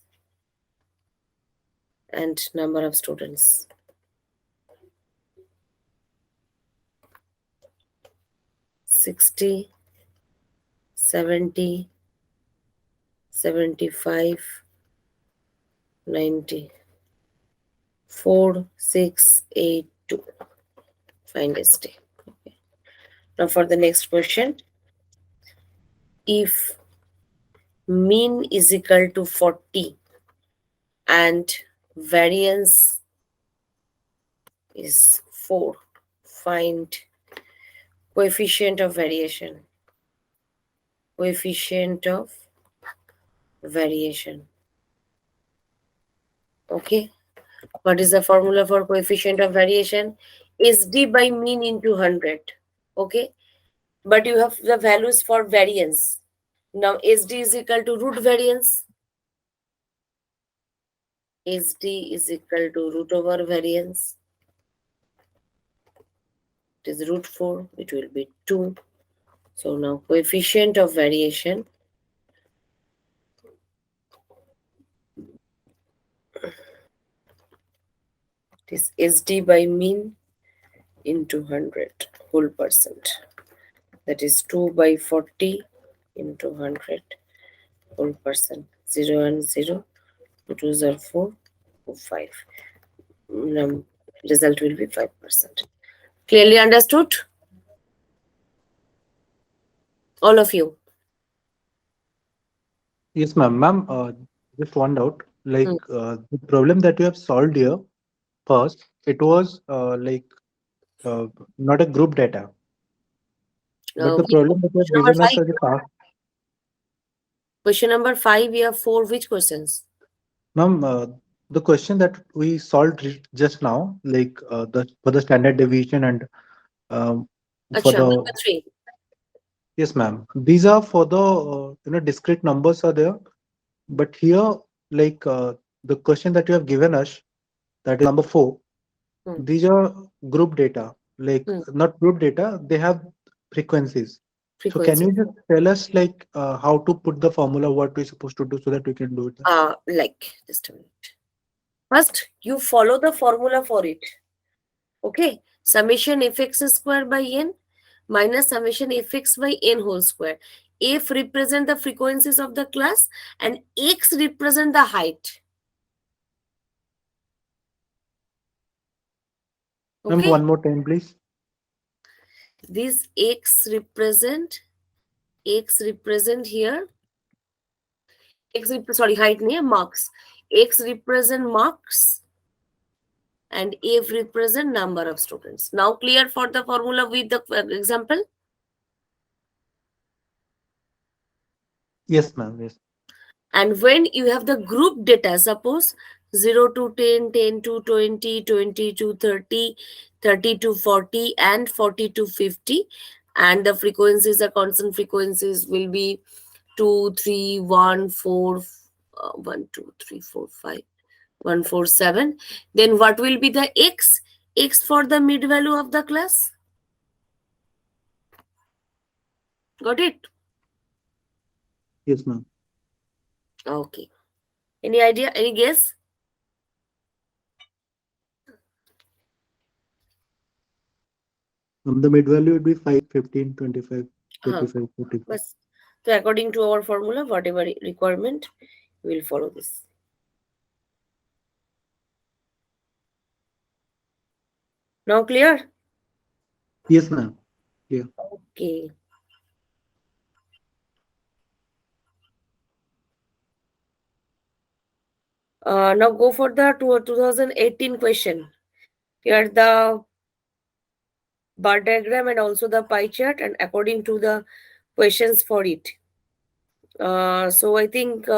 and number of students. 60, 70, 75, 90. 4, 6, 8, 2. Find SD. Okay. Now for the next question. If mean is equal to 40 and variance is 4, find coefficient of variation. Coefficient of variation. Okay. What is the formula for coefficient of variation? SD by mean into 100. Okay. But you have the values for variance. Now SD is equal to root variance. SD is equal to root over variance. It is root 4. It will be 2. So now coefficient of variation is SD by mean into 100 whole percent. That is 2 by 40 into 100 whole percent. 0 and 0. 2s are 4. 5. Result will be 5%. Clearly understood? All of you? Yes, ma'am. Just one doubt. Like the problem that you have solved here, first, it was not a group data. But the problem that you have Number given us 5. as a task, Question number 5, we have 4 which questions? ma'am, the question that we solved just now, like for the standard deviation and for Acha, the number 3. yes, ma'am. These are for the discrete numbers are there, but here like the question that you have given us, that is number 4. These are group data, like not group data. They have frequencies. So can you just tell us like how to put the formula, what we're supposed to do so that we can do it? Like just a minute. First, you follow the formula for it. Okay, summation fx square by n minus summation fx by n whole square. F represent the frequencies of the class and x represent the height. Ma'am, one more time, please. This x represent here. Height near marks. X represent marks and F represent number of students. Now clear for the formula with the example? Yes, ma'am. Yes. And when you have the group data, suppose 0 to 10, 10 to 20, 20 to 30, 30 to 40, and 40 to 50, and the frequencies are constant frequencies will be 2, 3, 1, 4, 1, 2, 3, 4, 5, 1, 4, 7. Then what will be the x? X for the mid value of the class. Got it? Yes, ma'am. Okay. Any idea? Any guess? The mid value would be 5, 15, 25, हाँ 35, 45. बस तो according to our formula whatever requirement we will follow this. Now clear? Yes, ma'am. Yeah. Okay. Now go for the 2018 question. Here the bar diagram and also the pie chart and according to the questions for it. So I think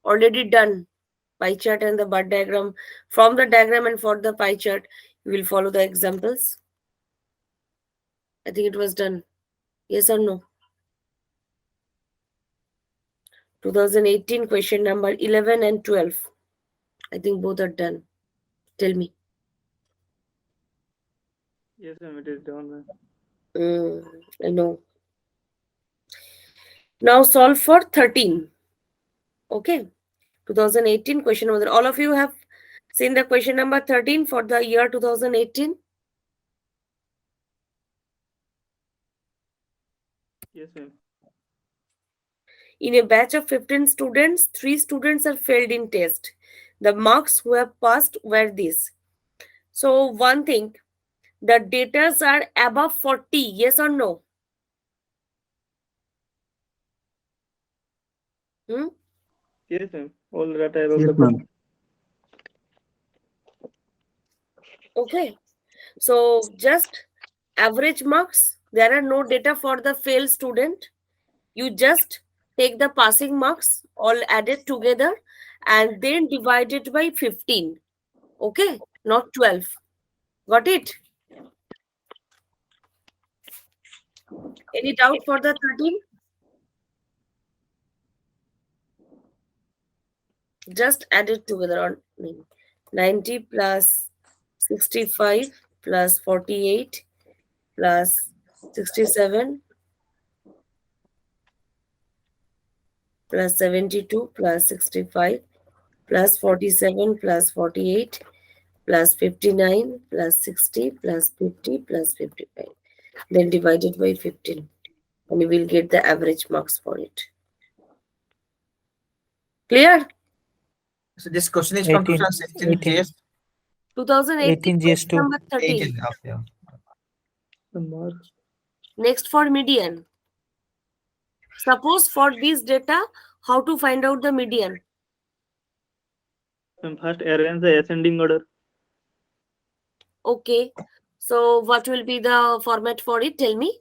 already done pie chart and the bar diagram. From the diagram and for the pie chart, you will follow the examples. I think it was done. Yes or no? 2018 question number 11 and 12. I think both are done. Tell me. Yes, ma'am, it is done, ma'am. I know. Now solve for 13. Okay. 2018 question number. All of you have seen the question number 13 for the year 2018. Yes, ma'am. In a batch of 15 students, 3 students are failed in test. The marks who have passed were these. So one thing, the datas are above 40, yes or no? Yes, ma'am. All data above Yes, the ma'am. Okay. So just average marks. There are no data for the failed student. You just take the passing marks all added together and then divide it by 15. Okay, not 12. Got it? Any doubt for the 13? Just add it together on 90 plus 65 plus 48 plus 67 plus 72 plus 65 plus 47 plus 48 plus 59 plus 60 plus 50 plus 55. Then divide it by 15 and you will get the average marks for it. Clear? So this question is from 2016 GS. 2018 GS2. number 13. 18. Okay. The marks. Next for median. Suppose for this data, how to find out the median? And first arrange the ascending order. Okay. So what will be the format for it? Tell me.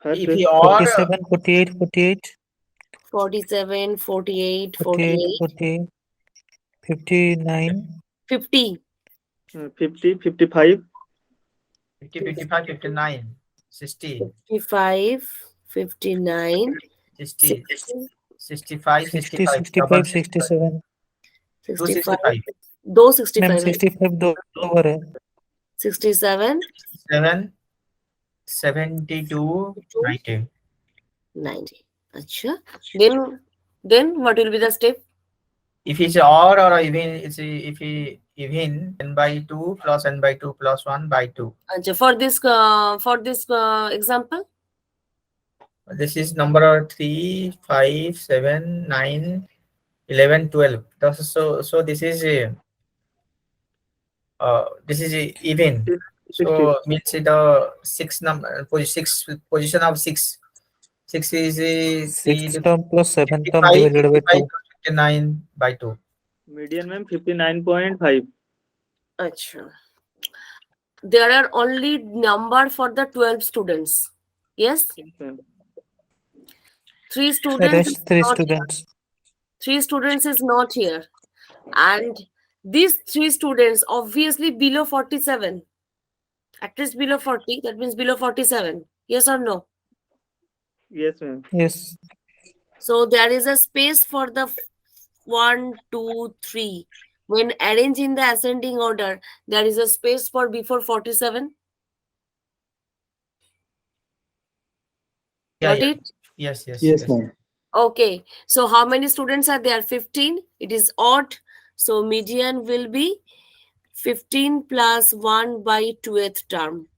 First If you are 47, 48, 48, 47, 48, 48, 48, 48, 59, 50. 50, 55, 50, 55, 59, 60, 55, 59, 60, 60, 65, 60, 65, 65, 67. 65. 265. दो ma'am 65 है 65 दो over है 67, 7, 72, 90. 90. अच्छा. Then what will be the step? If it's odd or even, if he even n by 2 plus n by 2 plus 1 by 2. अच्छा, for this example, This is number 3, 5, 7, 9, 11, 12. So this is even. So means the 6 number position of 6. 6 is 6 term plus 7 term 55, divided by 2 59 by 2. median ma'am 59.5. अच्छा. There are only number for the 12 students. Yes? Yes, ma'am. 3 students. rest 3 not students here. 3 students is not here. And these 3 students obviously below 47. At least below 40. That means below 47. Yes or no? Yes, ma'am. yes So there is a space for the 1, 2, 3. When arranged in the ascending order, there is a space for before 47. Yeah, Got it? Yes, yes. Yes, ma'am. Okay. So how many students are there? 15. It is odd. So median will be 15 plus 1 by 2th term.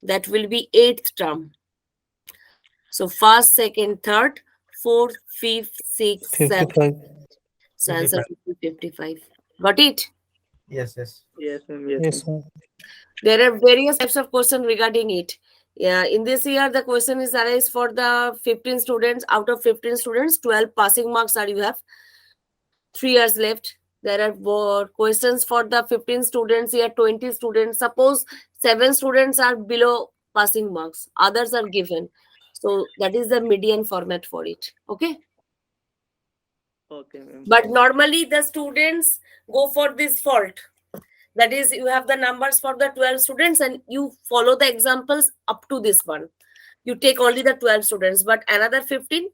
That will be 8th term. So first, second, third, fourth, fifth, sixth, seventh. 55. So answer will be 55. Got it? Yes, yes. Yes, ma'am. Yes, Yes, ma'am. ma'am. There are various types of questions regarding it. Yeah, in this year, the question is arise for the 15 students. Out of 15 students, 12 passing marks are you have. 3 years left. There are more questions for the 15 students here, 20 students. Suppose 7 students are below passing marks. Others are given. So that is the median format for it. Okay. Okay, ma'am. But normally the students go for this fault. That is, you have the numbers for the 12 students and you follow the examples up to this one. You take only the 12 students, but another 15,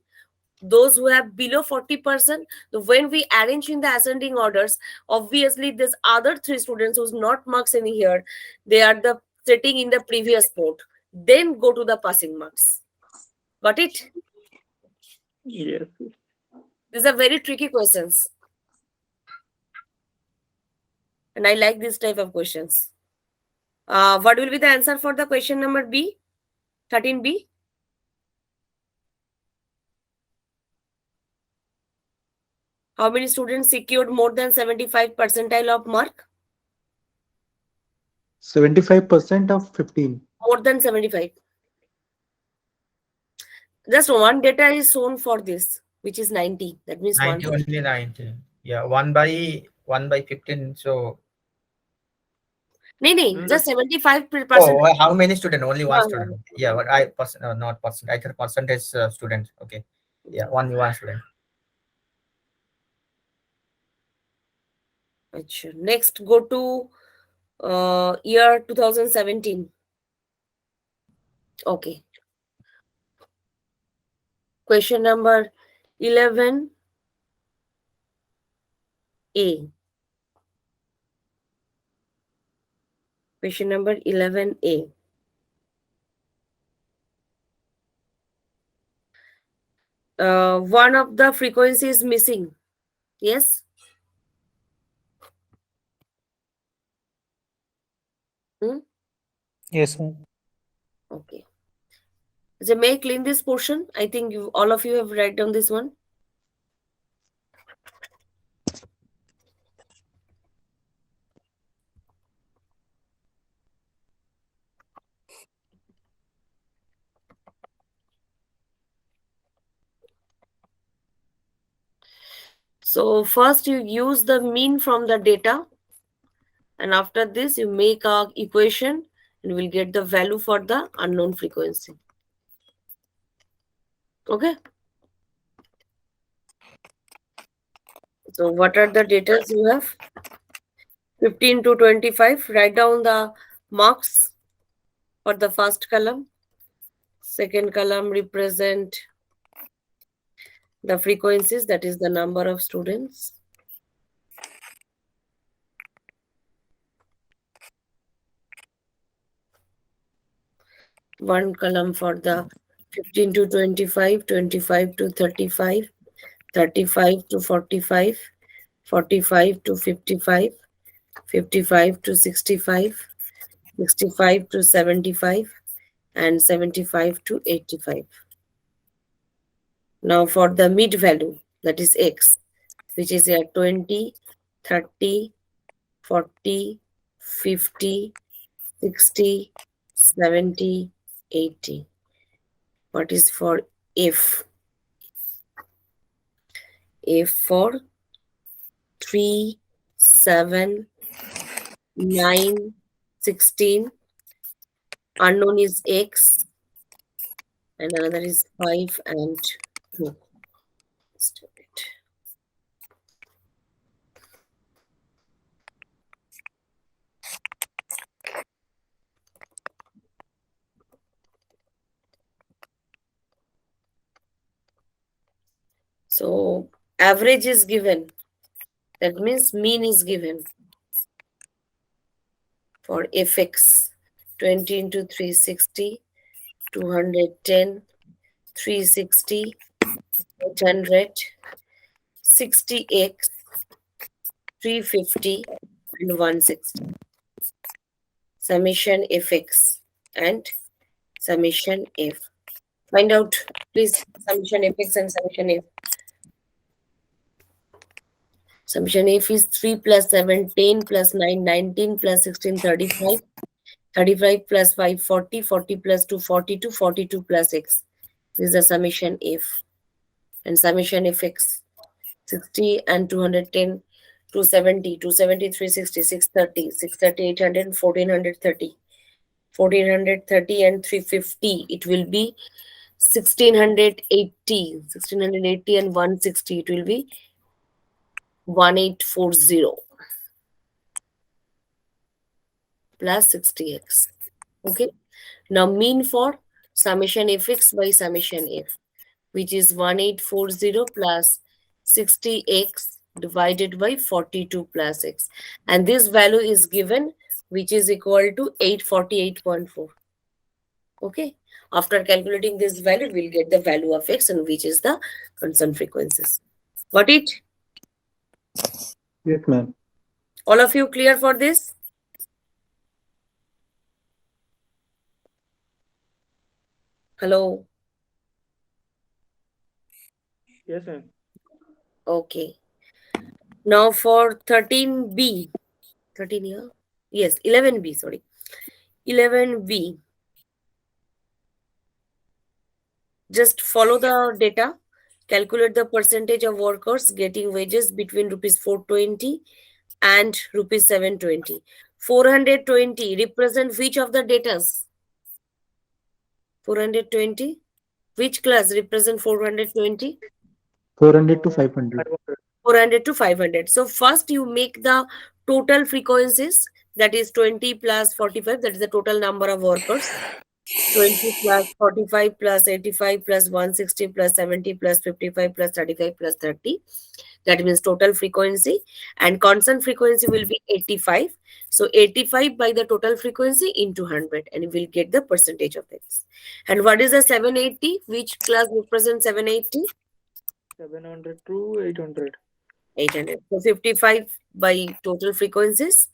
those who have below 40%, when we arrange in the ascending orders, obviously this other 3 students who's not marks in here, they are the sitting in the previous port. Then go to the passing marks. Got it? Yes. These are very tricky questions. And I like this type of questions. What will be the answer for the question number B? 13B? How many students secured more than 75 percentile of mark? 75% of 15. More than 75. Just one data is shown for this, which is 90. That means 90, 1. only 90. Yeah, 1 by 15. So, No, just 75%. oh, how many students? Only one Yeah, student. Yeah, but I not percent. I thought percentage student. Okay. Yeah, one student. Achha. Next, go to year 2017. Okay. Question number 11A. Question number 11A. One of the frequency is missing. Yes? Yes, ma'am. Okay. So may I clean this portion? I think you all of you have write down this one. So first you use the mean from the data, and after this you make a equation and we'll get the value for the unknown frequency. Okay. So what are the data you have? 15 to 25. Write down the marks for the first column. Second column represent the frequencies, that is the number of students. One column for the 15 to 25, 25 to 35, 35 to 45, 45 to 55, 55 to 65, 65 to 75, and 75 to 85. Now for the mid value, that is x, which is here 20, 30, 40, 50, 60, 70, 80. What is for F? F for 3, 7, 9, 16. Unknown is x. And another is 5 and 2. Stop it. So average is given. That means mean is given. For fx, 20 into 360, 210, 360, 800, 60x, 350, and 160. summation fx and summation f. Find out, please, summation fx and summation f. Summation f is 3 plus 7, 10 plus 9, 19 plus 16, 35. 35 plus 5, 40, 40 plus 2, 42, 42 plus x. This is the summation f. And summation fx, 60 and 210, 270, 270, 360, 630, 630, 800, 1430. 1430 and 350, it will be 1680. 1680 and 160, it will be 1840 plus 60x. Okay. Now mean for summation fx by summation f, which is 1840 plus 60x divided by 42 plus x. And this value is given, which is equal to 848.4. Okay. After calculating this value, we'll get the value of x and which is the concern frequencies. Got it? Yes, ma'am. All of you clear for this? Hello? Yes, ma'am. Okay. Now for 13b. 13 here? Yes, 11b, sorry. 11b. Just follow the data. Calculate the percentage of workers getting wages between rupees 420 and rupees 720. 420 represent which of the datas? 420? Which class represent 420? 400 to 500. 400 to 500. So first you make the total frequencies, that is 20 plus 45, that is the total number of workers. 20 plus 45 plus 85 plus 160 plus 70 plus 55 plus 35 plus 30. That means total frequency, and constant frequency will be 85. So 85 by the total frequency into 100, and you will get the percentage of X. And what is the 780? Which class represents 780? 700 to 800. 800. So 55 by total frequencies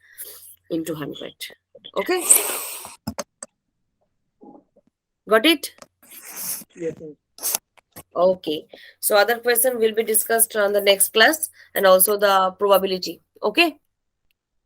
into 100. Okay. Got it? Yes, ma'am. Okay. So other question will be discussed on the next class, and also the probability. Okay.